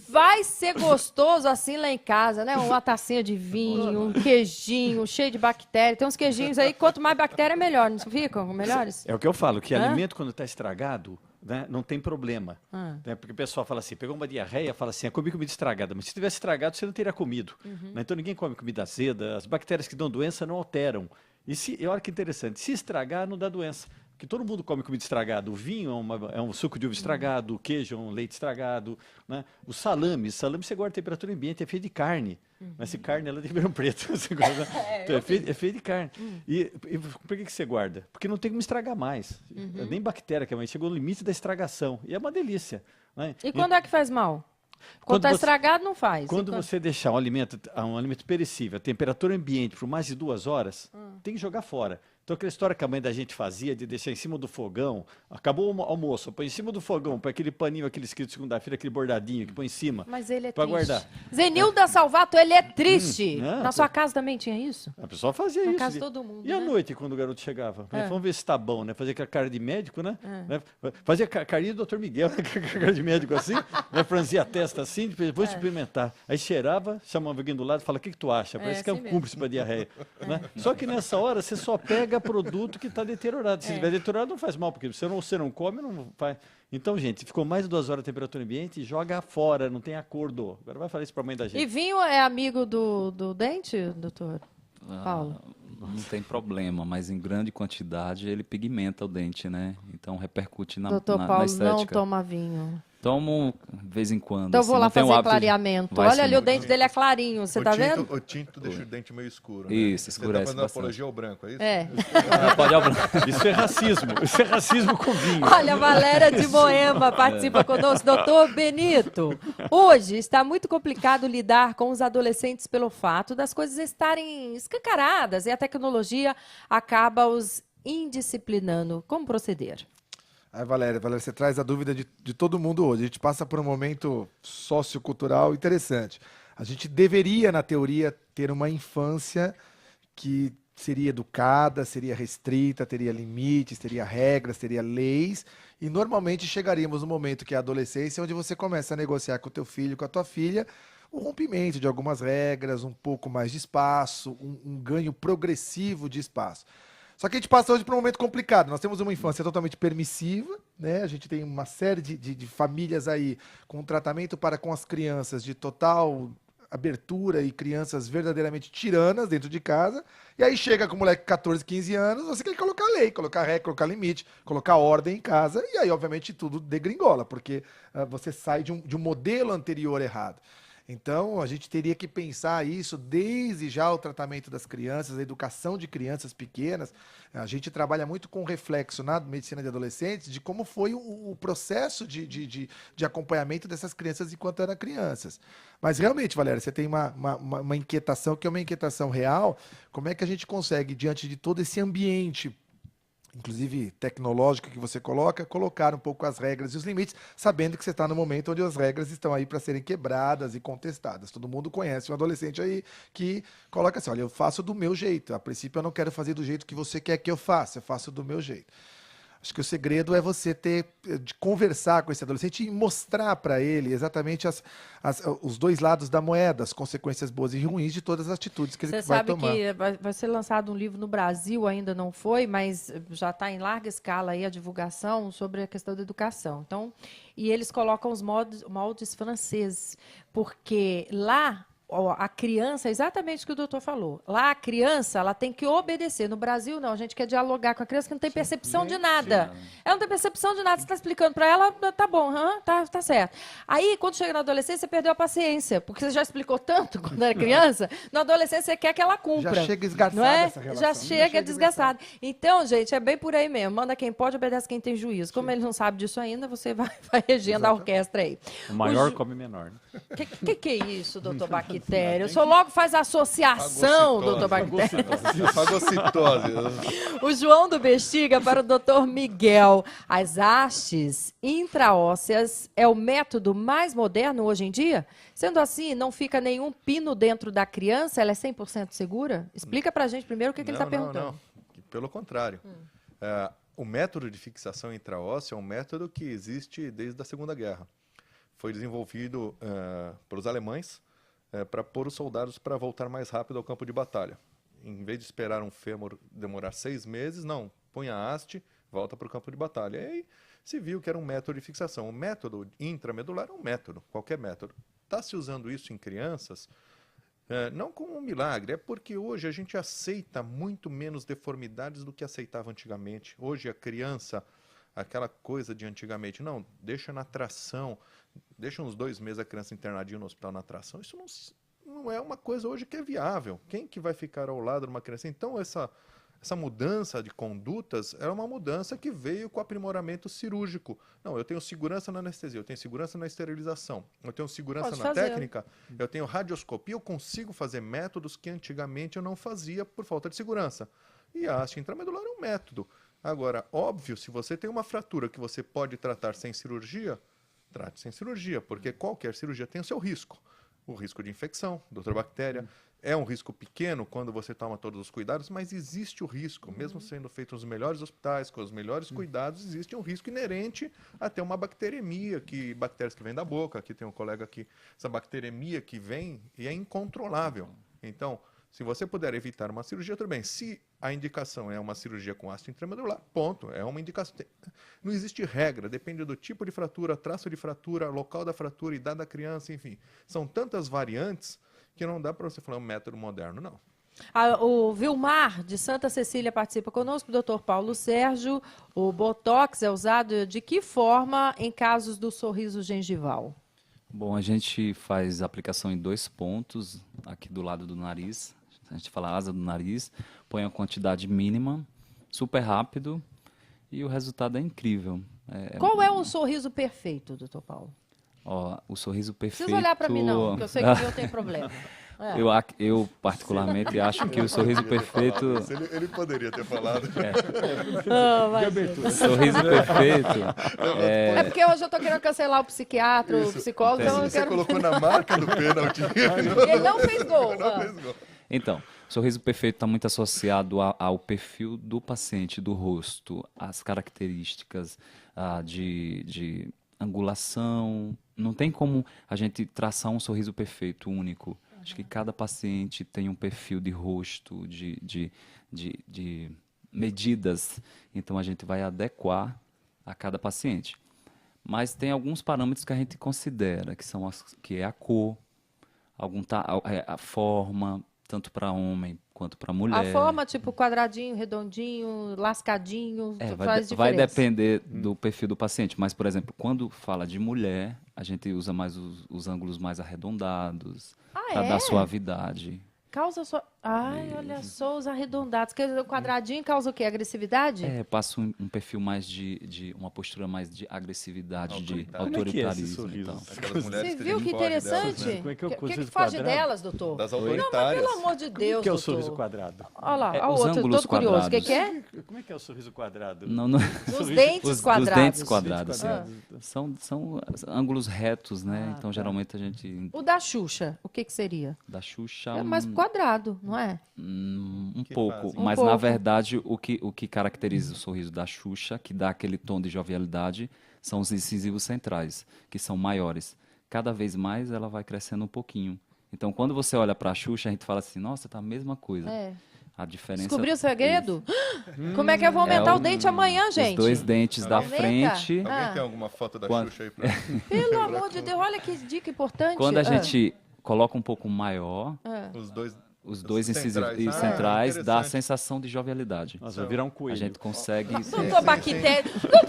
Vai ser gostoso assim lá em casa, né? Uma tacinha de vinho, um queijinho cheio de bactéria. Tem uns queijinhos aí, quanto mais bactéria, melhor. Não ficam melhores? É o que eu falo, que alimento quando está estragado, né, não tem problema. Né? Porque o pessoal fala assim, pegou uma diarreia, fala assim, comi comida estragada. Mas se tivesse estragado, você não teria comido. Né? Então ninguém come comida azeda, as bactérias que dão doença não alteram. E olha que interessante, se estragar, não dá doença. Porque todo mundo come comida estragada. O vinho é um suco de uva estragado, o queijo é um leite estragado. Né? O salame você guarda a temperatura ambiente, é feito de carne. Mas se carne, ela é de Ribeirão Preto. Você guarda, então é feito de carne. E por que você guarda? Porque não tem como estragar mais. Nem bactéria, que chegou no limite da estragação. E é uma delícia. Né? E quando é que faz mal? Quando está estragado, não faz. Quando você deixar um alimento perecível, a temperatura ambiente por mais de 2 horas, tem que jogar fora. Então, aquela história que a mãe da gente fazia de deixar em cima do fogão, acabou o almoço, põe em cima do fogão, põe aquele paninho, aquele escrito segunda-feira, aquele bordadinho que põe em cima. Mas ele é pra triste. Guardar. Zenilda Salvato, ele é triste. Não, Na sua casa também tinha isso? A pessoa fazia Na isso. casa de todo mundo, E à né? noite, quando o garoto chegava? Vamos ver se tá bom, né? Fazia aquela cara de médico, né? Fazia carinha do Dr. Miguel, né? Cara de médico assim, né? Franzia a testa assim, depois vou experimentar. Aí cheirava, chamava alguém do lado e fala, o que tu acha? Parece que é um assim cúmplice para diarreia. Né? Só que nessa hora, você só pega produto que está deteriorado. Se estiver deteriorado, não faz mal, porque você não come, não faz. Então, gente, ficou mais de 2 horas de temperatura ambiente, joga fora, não tem acordo. Agora vai falar isso para a mãe da gente. E vinho é amigo do dente, doutor Paulo? Não tem problema, mas em grande quantidade ele pigmenta o dente, né? Então repercute na Doutor na Paulo estética. não toma vinho. Tomo de vez em quando. Então eu assim, vou lá não tenho o fazer hábito de- clareamento. Vai Olha sim. ali, o dente dele é clarinho, você tá vendo? O tinto deixa o dente meio escuro. Né? Isso, Você escurece tá fazendo bastante. apologia ao branco, é isso? É. Não pode abrir. Isso é racismo. Isso é racismo com vinho. Olha, a Valéria de Moema participa conosco. Doutor Benito, hoje está muito complicado lidar com os adolescentes pelo fato das coisas estarem escancaradas e a tecnologia acaba os indisciplinando. Como proceder? Aí, Valéria, você traz a dúvida de todo mundo hoje. A gente passa por um momento sociocultural interessante. A gente deveria, na teoria, ter uma infância que seria educada, seria restrita, teria limites, teria regras, teria leis, e normalmente chegaríamos no momento que é a adolescência, onde você começa a negociar com o teu filho, com a tua filha, o rompimento de algumas regras, um pouco mais de espaço, um ganho progressivo de espaço. Só que a gente passa hoje por um momento complicado. Nós temos uma infância totalmente permissiva, né? A gente tem uma série de famílias aí com tratamento para com as crianças de total abertura e crianças verdadeiramente tiranas dentro de casa. E aí chega com o moleque de 14, 15 anos, você quer colocar lei, colocar regra, colocar limite, colocar ordem em casa. E aí, obviamente, tudo degringola, porque você sai de um modelo anterior errado. Então, a gente teria que pensar isso desde já o tratamento das crianças, a educação de crianças pequenas. A gente trabalha muito com reflexo na medicina de adolescentes de como foi o processo de acompanhamento dessas crianças enquanto eram crianças. Mas, realmente, Valéria, você tem uma inquietação que é uma inquietação real. Como é que a gente consegue, diante de todo esse ambiente, inclusive tecnológica que você colocar um pouco as regras e os limites, sabendo que você está no momento onde as regras estão aí para serem quebradas e contestadas. Todo mundo conhece um adolescente aí que coloca assim, olha, eu faço do meu jeito. A princípio eu não quero fazer do jeito que você quer que eu faço do meu jeito. Acho que o segredo é você de conversar com esse adolescente e mostrar para ele exatamente os dois lados da moeda, as consequências boas e ruins de todas as atitudes que ele vai tomar. Você sabe que vai ser lançado um livro no Brasil, ainda não foi, mas já está em larga escala aí a divulgação sobre a questão da educação. Então, e eles colocam os moldes franceses, porque lá a criança, é exatamente o que o doutor falou. Lá a criança, ela tem que obedecer. No Brasil, não. A gente quer dialogar com a criança que não tem percepção de nada. Ela não tem percepção de nada. Você está explicando para ela, tá bom, tá certo. Aí, quando chega na adolescência, você perdeu a paciência. Porque você já explicou tanto quando era criança. Na adolescência, você quer que ela cumpra. Já chega esgarçada não é? essa relação. Já chega desgastada. Então, gente, é bem por aí mesmo. Manda quem pode, obedece quem tem juízo. Como ele não sabe disso ainda, você vai regendo a orquestra aí. O maior come menor. Né? Que é isso, doutor Bactéria? O senhor logo faz associação, doutor Bactéria. Fagocitose. O João do Bexiga para o doutor Miguel. As hastes intraósseas é o método mais moderno hoje em dia? Sendo assim, não fica nenhum pino dentro da criança? Ela é 100% segura? Explica pra gente primeiro o que ele está perguntando. Não. Pelo contrário. O método de fixação intraóssea é um método que existe desde a Segunda Guerra. Foi desenvolvido pelos alemães para pôr os soldados para voltar mais rápido ao campo de batalha. Em vez de esperar um fêmur demorar 6 meses, não. Põe a haste, volta para o campo de batalha. E aí se viu que era um método de fixação. O método intramedular é um método, qualquer método. Está se usando isso em crianças, não como um milagre, é porque hoje a gente aceita muito menos deformidades do que aceitava antigamente. Hoje a criança, aquela coisa de antigamente, não, deixa na tração, deixa uns 2 meses a criança internadinha no hospital na tração, isso não é uma coisa hoje que é viável. Quem que vai ficar ao lado de uma criança? Então essa mudança de condutas é uma mudança que veio com o aprimoramento cirúrgico. Não, eu tenho segurança na anestesia, eu tenho segurança na esterilização, eu tenho segurança na técnica, eu tenho radioscopia, eu consigo fazer métodos que antigamente eu não fazia por falta de segurança. E a haste intramedular é um método. Agora, óbvio, se você tem uma fratura que você pode tratar sem cirurgia, trate sem cirurgia, porque qualquer cirurgia tem o seu risco. O risco de infecção, doutor Bactéria, é um risco pequeno quando você toma todos os cuidados, mas existe o risco, mesmo sendo feito nos melhores hospitais, com os melhores cuidados, existe um risco inerente a ter uma bacteremia, bactérias que vêm da boca. Aqui tem um colega aqui, essa bacteremia que vem e é incontrolável. Então, se você puder evitar uma cirurgia, tudo bem. Se a indicação é uma cirurgia com haste intramedular, ponto, é uma indicação. Não existe regra, depende do tipo de fratura, traço de fratura, local da fratura, idade da criança, enfim. São tantas variantes que não dá para você falar um método moderno, não. O Vilmar, de Santa Cecília, participa conosco, o doutor Paulo Sérgio. O Botox é usado de que forma em casos do sorriso gengival? Bom, a gente faz aplicação em 2 pontos, aqui do lado do nariz. A gente fala asa do nariz, põe a quantidade mínima, super rápido, e o resultado é incrível. Qual é o sorriso perfeito, doutor Paulo? Ó, o sorriso perfeito... Não precisa olhar para mim, não, porque eu sei que o meu tem problema. Eu particularmente, acho que o sorriso perfeito... Ele poderia ter falado. O sorriso perfeito... É porque hoje eu estou querendo cancelar o psiquiatra, o psicólogo, então eu Você quero... colocou na marca do pênalti. Ele não fez gol. Então, o sorriso perfeito está muito associado ao perfil do paciente, do rosto, às características de angulação. Não tem como a gente traçar um sorriso perfeito único. Acho que cada paciente tem um perfil de rosto, de medidas. Então, a gente vai adequar a cada paciente. Mas tem alguns parâmetros que a gente considera, que é a cor, a forma, tanto para homem quanto para mulher. A forma, tipo quadradinho, redondinho, lascadinho, faz diferença. Vai depender do perfil do paciente. Mas, por exemplo, quando fala de mulher, a gente usa mais os ângulos mais arredondados, para dar suavidade. Causa só... Ai, olha só, os arredondados. O quadradinho causa o quê? Agressividade? Passa um perfil mais de uma postura mais de agressividade, de autoritarismo. Então. Você viu que interessante? Né? Como é que é o que sorriso foge quadrado? delas, doutor? Das Não, mas autoritárias. pelo amor de Deus, Como que é o doutor. sorriso quadrado? Olha lá, Os o outro, ângulos todo curioso. O que quadrados. é? Como é que é o sorriso quadrado? Não, Os dentes quadrados. Os dentes quadrados. quadrados. São ângulos retos, né? Então, geralmente, a gente... O da Xuxa, o que seria? Da Xuxa... É mais quadrado, não é? Um Que pouco, fazem? mas pouco. na verdade o que caracteriza o sorriso da Xuxa, que dá aquele tom de jovialidade, são os incisivos centrais, que são maiores. Cada vez mais ela vai crescendo um pouquinho. Então, quando você olha para a Xuxa, a gente fala assim, nossa, tá a mesma coisa. A diferença... Descobriu o segredo? Como é que eu vou aumentar o dente amanhã, gente? Os 2 dentes da Aumenta? frente. Alguém tem alguma foto da Quando- Xuxa aí pra... Pelo amor de Deus, olha que dica importante. Quando a gente coloca um pouco maior, Os dois os dois incisivos centrais. centrais, dá a interessante. sensação de jovialidade. Nós vamos virar um A coelho. gente consegue... Doutor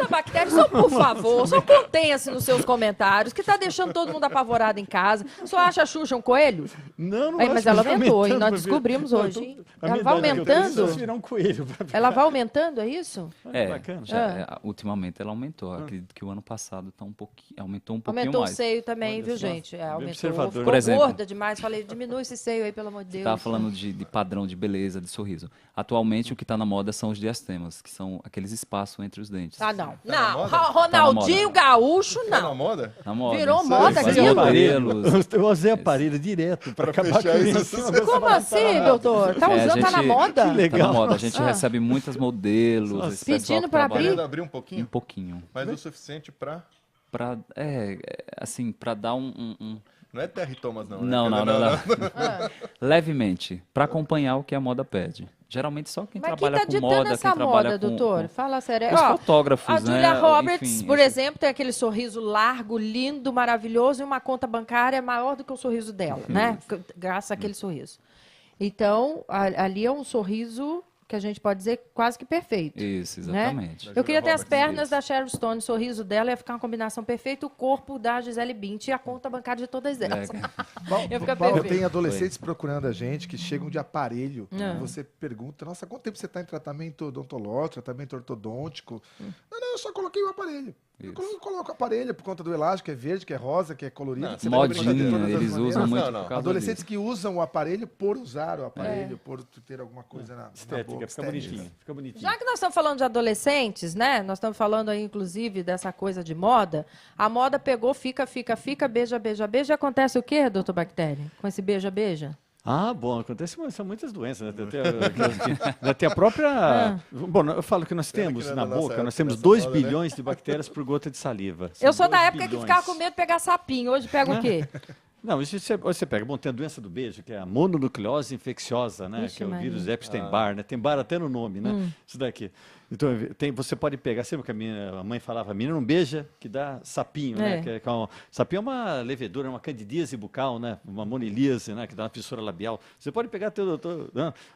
Bactéria, só por favor, só contenha-se nos seus comentários, que tá deixando todo mundo apavorado em casa. Só acha a Xuxa um coelho? Não, não Aí, acho mas que ela tá aumentou, e aumentando, nós meu filho. descobrimos Não, hoje, tô- hein? a Ela minha vai idade que eu tenho, aumentando? se virar um coelho. pra ficar- Ela vai aumentando, é isso? Bacana. Ultimamente ela aumentou. Acredito que o ano passado tá aumentou um pouquinho Aumentou o mais. seio também, Olha viu, só. gente? Bem Aumentou. observador. Ficou Por exemplo. gorda demais. Falei, diminui esse seio aí, pelo amor de Deus. Estava falando de padrão de beleza, de sorriso. Atualmente, o que está na moda são os diastemas, que são aqueles espaços entre os dentes. Ah, não. na Não, moda? Ronaldinho Gaúcho, Tá na não. moda? Na moda. Virou Isso moda aí, aquilo? os modelos. Eu usei aparelho direto para Pra acabar com fechar isso. isso. Como assim, doutor? Tá É, a usando, tá na gente- moda? Que legal. Tá na moda. A gente Ah. recebe muitas modelos. Nossa. esse pessoal Pedindo que pra trabalha Podendo abrir um pouquinho? um pouquinho. Mas o suficiente pra... Assim, para dar um... Não é Terry Thomas, não, né? Não. Levemente, para acompanhar o que a moda pede. Geralmente só quem Mas quem trabalha tá com ditando moda, essa quem trabalha moda, com... doutor? Fala sério. Os Ó, fotógrafos, a né? Julia Roberts, Enfim, por isso. exemplo, tem aquele sorriso largo, lindo, maravilhoso e uma conta bancária maior do que o sorriso dela, né? Graças àquele sorriso. Então, ali é um sorriso que a gente pode dizer quase que perfeito. Isso, né? exatamente. Eu queria ter as Roberts, pernas isso. da Sharon Stone, o sorriso dela ia ficar uma combinação perfeita, o corpo da Gisele Bündchen e a conta bancária de todas elas. Ia ficar Paulo, perfeito. tem adolescentes procurando a gente que chegam de aparelho. Ah. E você pergunta, nossa, quanto tempo você está em tratamento odontológico, tratamento ortodôntico? Não, eu só coloquei o aparelho. Eu coloco o aparelho por conta do elástico, que é verde, que é rosa, que é colorido. Não, que você pode brincar de Modinha, todas as eles maneiras. usam muito Não, não. por causa Adolescentes disso. que usam o aparelho por usar o aparelho, por ter alguma coisa na boca. Estética, fica estética. bonitinho. Fica bonitinho. Já que nós estamos falando de adolescentes, né? Nós estamos falando aí, inclusive, dessa coisa de moda. A moda pegou, fica, beija, beija, beija. E acontece o quê, doutor Bactéria? Com esse beija, beija? Ah, bom, são muitas doenças, né? Tem a própria... Bom, eu falo que nós temos que na na nossa boca, nós época, temos nessa 2 moda, né? bilhões de bactérias por gota de saliva. Eu São sou da 2 época que bilhões. ficava com medo de pegar sapinho. Hoje pega o quê? Não, isso você pega. Bom, tem a doença do beijo, que é a mononucleose infecciosa, né? Ixi, que é o Maria. vírus Epstein-Barr, né? Tem Barr até no nome, né? Isso daqui. Então, você pode pegar, sempre que a minha mãe falava, a menina não beija, que dá sapinho, né? Sapinho é uma levedura, uma candidíase bucal, né? Uma monilíase, né? Que dá uma fissura labial. Você pode pegar,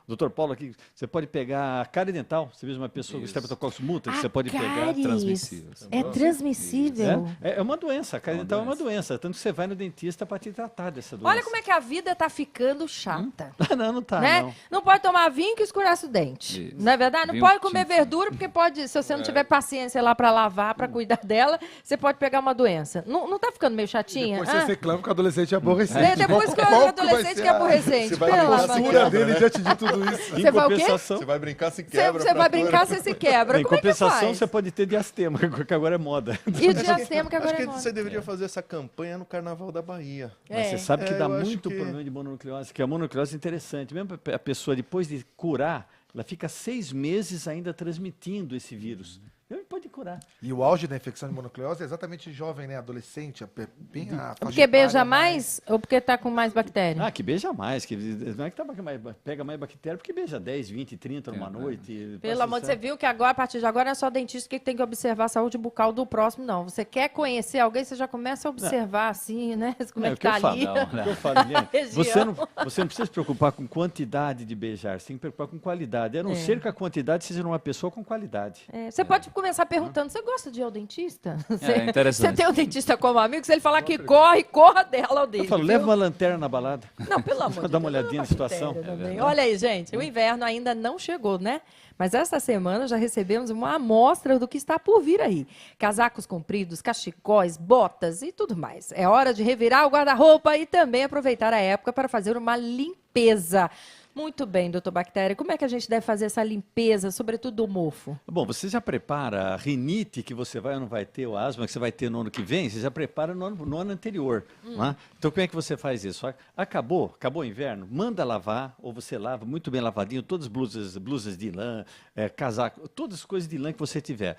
doutor Paulo aqui, você pode pegar a cárie dental, você vê uma pessoa com Streptococcus mutans, você pode pegar. cárie. transmissível. É transmissível. É uma doença, a cárie dental é uma doença, tanto que você vai no dentista para te tratar dessa doença. Olha como é que a vida tá ficando chata. Não tá, Né? Não pode tomar vinho que escurece o dente. Isso. Não é verdade? Não Vinho pode comer tinto. verdura, porque pode, se você não tiver paciência lá para lavar, para cuidar dela, você pode pegar uma doença. Não tá ficando meio chatinha? Depois vocês reclamam que o adolescente é aborrecente. É, depois que o Qual adolescente vai ser que é aborrecente. Você vai Pelo brincar amor se de postura Deus. quebra, dele né? diante de tudo isso? Você vai o quê? Você vai brincar, se quebra. Você vai brincar, você se quebra. Em Como é que compensação, faz? você pode ter diastema, que agora é moda. E o diastema que agora Acho que é moda. você deveria fazer essa campanha no Carnaval da Bahia. Mas você sabe que dá eu acho muito que- problema de mononucleose, que a mononucleose é interessante. Mesmo a pessoa, depois de curar, ela fica 6 meses ainda transmitindo esse vírus. Ele pode curar. E o auge da infecção de mononucleose é exatamente jovem, né? Adolescente, bem a faixa Porque beija etária mais ou porque tá com mais bactéria? Ah, que beija mais. Que não é que pega mais bactéria, porque beija 10, 20, 30 numa noite. Pelo amor de Deus, você viu que agora, a partir de agora, não é só dentista que tem que observar a saúde bucal do próximo, não. Você quer conhecer alguém, você já começa a observar assim, né? Como é que tá ali. O que eu falo, Liliane, Região. você não precisa se preocupar com quantidade de beijar, você tem que se preocupar com qualidade. A não ser que a quantidade seja uma pessoa com qualidade. É, você pode começar perguntando, você gosta de ir ao dentista? interessante. Você tem um dentista como amigo, se ele falar que corre, corra dela ao dele. Eu falo, viu? leva uma lanterna na balada. Não, pelo amor de Dá uma Deus, olhadinha na bactéria situação. também. Olha aí, gente, o inverno ainda não chegou, né? Mas esta semana já recebemos uma amostra do que está por vir aí. Casacos compridos, cachecóis, botas e tudo mais. É hora de revirar o guarda-roupa e também aproveitar a época para fazer uma limpeza. Muito bem, doutor Bactéria. Como é que a gente deve fazer essa limpeza, sobretudo do mofo? Bom, você já prepara a rinite que você vai ou não vai ter, o asma que você vai ter no ano que vem, você já prepara no ano anterior. Né? Então, como é que você faz isso? Acabou o inverno, manda lavar, ou você lava muito bem lavadinho, todas as blusas de lã, casaco, todas as coisas de lã que você tiver.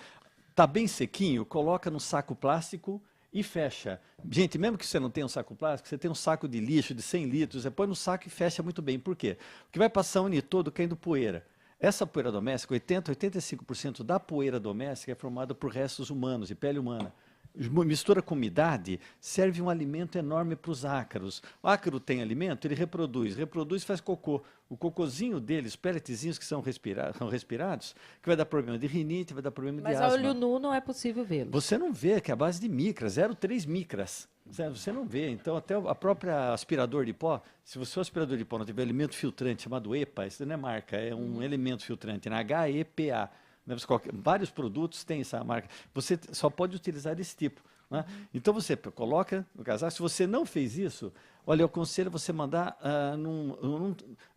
Está bem sequinho, coloca no saco plástico e fecha. Gente, mesmo que você não tenha um saco plástico, você tem um saco de lixo de 100 litros, você põe no saco e fecha muito bem. Por quê? Porque vai passar o ano todo caindo poeira. Essa poeira doméstica, 85% da poeira doméstica é formada por restos humanos, de pele humana. mistura com umidade, serve um alimento enorme para os ácaros. O ácaro tem alimento, ele reproduz e faz cocô. O cocôzinho deles, os pelletzinhos que são respirados, que vai dar problema de rinite, vai dar problema de Mas a asma. olho nu não é possível vê-lo. Você não vê, que é a base de micras, 0,3 micras. Você não vê. Então, até a própria aspirador de pó, se o seu aspirador de pó não tiver elemento filtrante chamado EPA, isso não é marca, é um elemento filtrante, né? HEPA. Né? Vários produtos têm essa marca. Você só pode utilizar esse tipo. Né? Então, você coloca no casaco. Se você não fez isso, olha, eu aconselho você mandar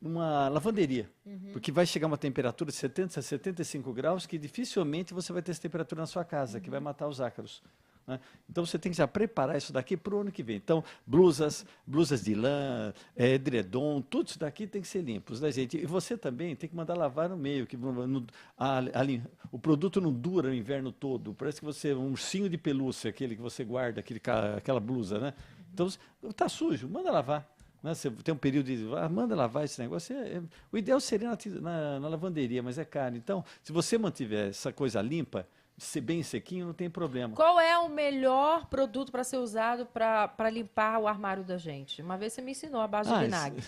numa lavanderia, porque vai chegar uma temperatura de 70 a 75 graus que dificilmente você vai ter essa temperatura na sua casa, que vai matar os ácaros. Né? Então você tem que já preparar isso daqui para o ano que vem. Então, blusas de lã, edredom, tudo isso daqui tem que ser limpos, né, gente? E você também tem que mandar lavar no meio, que o produto não dura o inverno todo. Parece que você um ursinho de pelúcia, aquele que você guarda, aquela blusa, né? Então, está sujo, manda lavar. Né? Você tem um período de manda lavar esse negócio. O ideal seria na lavanderia, mas é caro. Então, se você mantiver essa coisa limpa, bem sequinho, não tem problema. Qual é o melhor produto para ser usado para limpar o armário da gente? Uma vez você me ensinou a base de vinagre.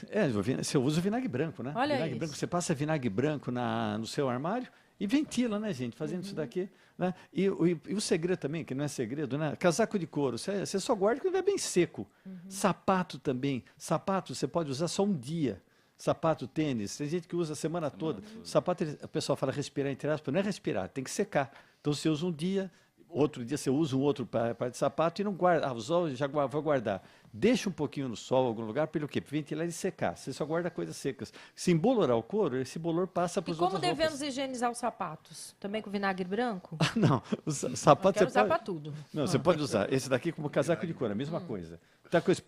Você usa o vinagre branco, né? Olha vinagre isso. branco, você passa vinagre branco no seu armário e ventila, né, gente? Fazendo isso daqui. Né? E o segredo também, que não é segredo, né? Casaco de couro, você só guarda quando é bem seco. Sapato também. Sapato você pode usar só um dia. Sapato, tênis, tem gente que usa a semana toda. Sapato, o pessoal fala respirar entre aspas, não é respirar, tem que secar. Então você usa um dia, outro dia você usa um outro par de sapato e não guarda. Usou, já vou guardar. Deixa um pouquinho no sol, em algum lugar, pelo quê? Para ventilar e secar. Você só guarda coisas secas. Se embolorar o couro, esse bolor passa para os outros. E como devemos higienizar os sapatos? Também com vinagre branco? Não, o sapato Eu quero você usar pode... para tudo. Não, você pode usar esse daqui como casaco de couro, a mesma coisa. Está com esses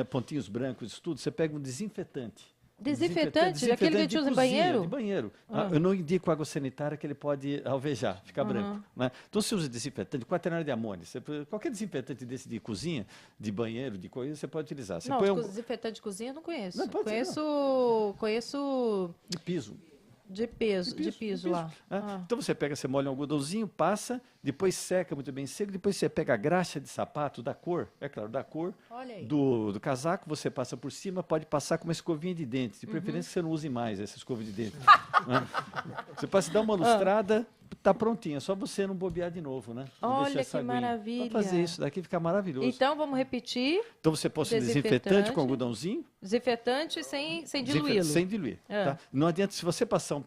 pontinhos brancos, isso tudo, você pega um desinfetante. Desinfetante? Aquele que a gente usa em banheiro? De banheiro. Eu não indico água sanitária que ele pode alvejar, ficar branco. Né? Então, você usa desinfetante, quaternário de amônia. Qualquer desinfetante desse de cozinha, de banheiro, de coisa, você pode utilizar. Você põe desinfetante de cozinha eu não conheço. Não, pode ser, Conheço de piso. de piso lá. Então você pega, você molha um algodãozinho, passa, depois seca muito bem seco, depois você pega a graxa de sapato da cor, é claro, da cor Olha aí. do casaco, você passa por cima, pode passar com uma escovinha de dente, de preferência que você não use mais essa escova de dente. Né? Você passa, dá uma lustrada, tá prontinho, é só você não bobear de novo, né? Não Olha deixa essa que aguinha. maravilha. Pode fazer isso daqui, fica maravilhoso. Então vamos repetir. Então você pode desinfetante com algodãozinho, Desinfetante sem diluí-lo. sem diluir. Tá? Não adianta, se você passar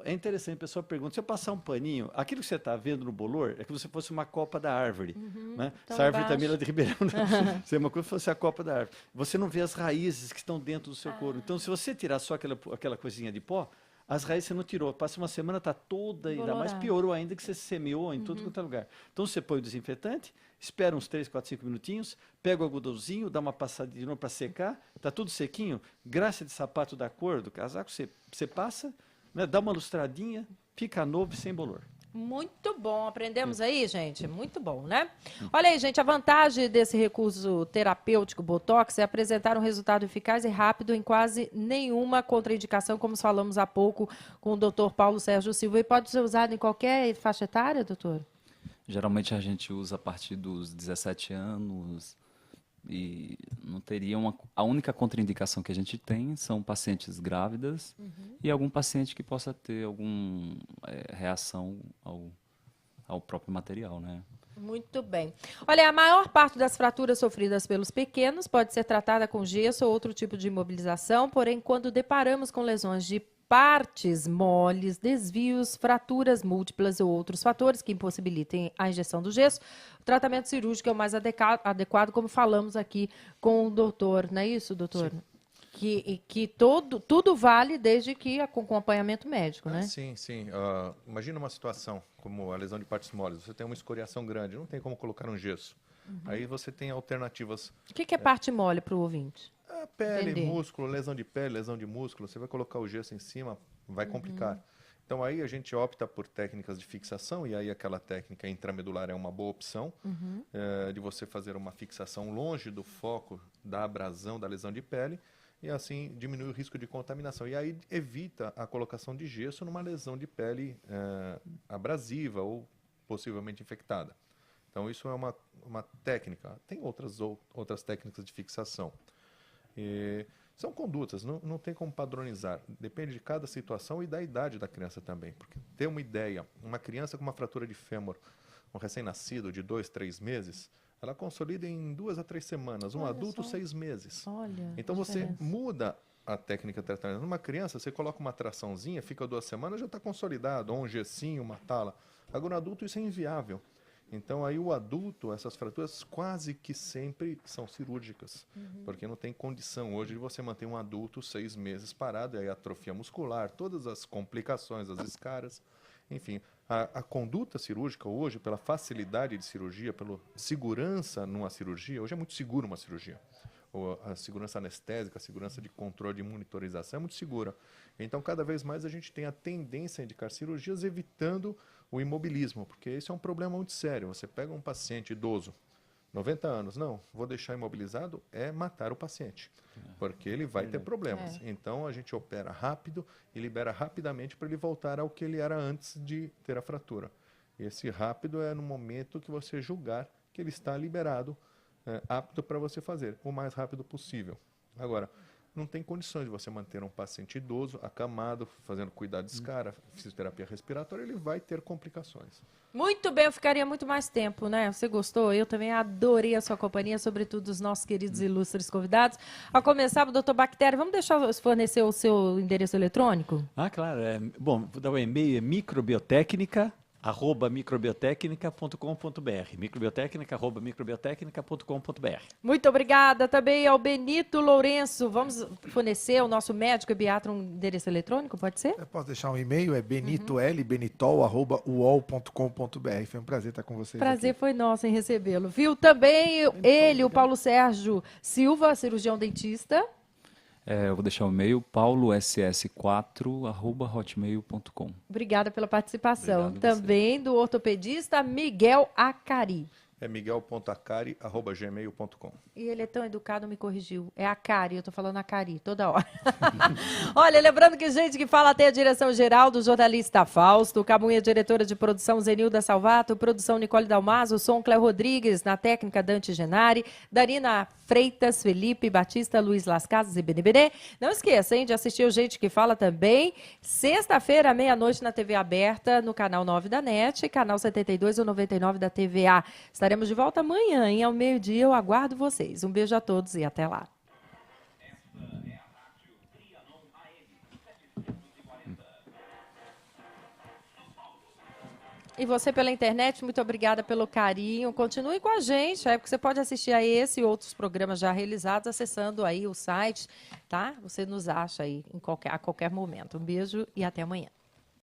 é interessante, a pessoa pergunta, se eu passar um paninho, aquilo que você está vendo no bolor é como se fosse uma copa da árvore. Né? Então, Essa árvore embaixo. também é de Ribeirão, né? Se é uma coisa, fosse a copa da árvore. Você não vê as raízes que estão dentro do seu couro. Então, se você tirar só aquela coisinha de pó, as raízes você não tirou. Passa uma semana, está toda, ainda mais piorou ainda que você semeou em tudo quanto é lugar. Então, você põe o desinfetante, espera uns 3, 4, 5 minutinhos, pega o algodãozinho, dá uma passadinha de novo para secar, está tudo sequinho, graxa de sapato da cor do casaco, você passa, né, dá uma lustradinha, fica novo sem bolor. Muito bom. Aprendemos aí, gente? Muito bom, né? Olha aí, gente, a vantagem desse recurso terapêutico Botox é apresentar um resultado eficaz e rápido em quase nenhuma contraindicação, como falamos há pouco com o Dr. Paulo Sérgio Silva. E pode ser usado em qualquer faixa etária, doutor? Geralmente a gente usa a partir dos 17 anos e não teria a única contraindicação que a gente tem são pacientes grávidas e algum paciente que possa ter alguma reação ao próprio material, né? Muito bem. Olha, a maior parte das fraturas sofridas pelos pequenos pode ser tratada com gesso ou outro tipo de imobilização, porém, quando deparamos com lesões de partes moles, desvios, fraturas múltiplas ou outros fatores que impossibilitem a injeção do gesso, o tratamento cirúrgico é o mais adequado, como falamos aqui com o doutor, não é isso, doutor? Que tudo vale desde que com acompanhamento médico, né? Sim, sim. Imagina uma situação como a lesão de partes moles. Você tem uma escoriação grande, não tem como colocar um gesso. Aí você tem alternativas. O que é parte mole para o ouvinte? A pele, Entendi. músculo, lesão de pele, lesão de músculo, você vai colocar o gesso em cima, vai complicar. Então aí a gente opta por técnicas de fixação, e aí aquela técnica intramedular é uma boa opção, de você fazer uma fixação longe do foco da abrasão da lesão de pele, e assim diminui o risco de contaminação. E aí evita a colocação de gesso numa lesão de pele abrasiva ou possivelmente infectada. Então, isso é uma técnica. Tem outras técnicas de fixação. São condutas, não tem como padronizar. Depende de cada situação e da idade da criança também. Porque ter uma ideia, uma criança com uma fratura de fêmur, um recém-nascido de 2, 3 meses, ela consolida em 2 a 3 semanas. Um Olha adulto, só. 6 meses. Olha, Então que você diferença. muda a técnica de tratamento. Numa criança, você coloca uma traçãozinha, fica 2 semanas, já está consolidado. Ou um gessinho, uma tala. Agora, no adulto, isso é inviável. Então, aí o adulto, essas fraturas quase que sempre são cirúrgicas, porque não tem condição hoje de você manter um adulto 6 meses parado, e aí atrofia muscular, todas as complicações, as escaras, enfim. A conduta cirúrgica hoje, pela facilidade de cirurgia, pela segurança numa cirurgia, hoje é muito seguro uma cirurgia. A segurança anestésica, a segurança de controle de monitorização é muito segura. Então, cada vez mais a gente tem a tendência a indicar cirurgias evitando o imobilismo, porque esse é um problema muito sério. Você pega um paciente idoso, 90 anos, não, vou deixar imobilizado, é matar o paciente, porque ele vai ter problemas. Então, a gente opera rápido e libera rapidamente para ele voltar ao que ele era antes de ter a fratura. E esse rápido é no momento que você julgar que ele está liberado, apto para você fazer, o mais rápido possível. Agora, não tem condições de você manter um paciente idoso, acamado, fazendo cuidado de escara, fisioterapia respiratória, ele vai ter complicações. Muito bem, eu ficaria muito mais tempo, né? Você gostou? Eu também adorei a sua companhia, sobretudo os nossos queridos e ilustres convidados. A começar, doutor Bactéria, vamos deixar fornecer o seu endereço eletrônico? Ah, claro. Bom, vou dar o e-mail, é microbiotecnica@microbiotecnica.com.br. microbiotecnica@microbiotecnica.com.br. Muito obrigada também ao Benito Lourenço. Vamos fornecer o nosso médico e pediatra um endereço eletrônico, pode ser? Eu posso deixar um e-mail, é benitol@uol.com.br. Foi um prazer estar com vocês Prazer aqui. foi nosso em recebê-lo, viu? Também ele, o Paulo Sérgio Silva, cirurgião dentista. Eu vou deixar o e-mail pauloss4@hotmail.com. Obrigada pela participação. Obrigado você. Também do ortopedista Miguel Acari. É miguel.acari@gmail.com. E ele é tão educado, me corrigiu. É Acari, eu tô falando Acari toda hora. Olha, lembrando que gente que fala tem a direção geral do jornalista Fausto, Camunha, diretora de produção Zenilda Salvato, produção Nicole Dalmaso, som Cléo Rodrigues, na técnica Dante Genari, Darina Freitas, Felipe Batista, Luiz Las Casas e Benebene. Não esqueça, hein, de assistir o Gente que Fala também, sexta-feira, meia-noite na TV aberta, no canal 9 da NET, canal 72 ou 99 da TVA. Estaremos de volta amanhã, hein, ao meio-dia. Eu aguardo vocês. Um beijo a todos e até lá. E você pela internet, muito obrigada pelo carinho. Continue com a gente, porque você pode assistir a esse e outros programas já realizados acessando aí o site, tá? Você nos acha aí a qualquer momento. Um beijo e até amanhã.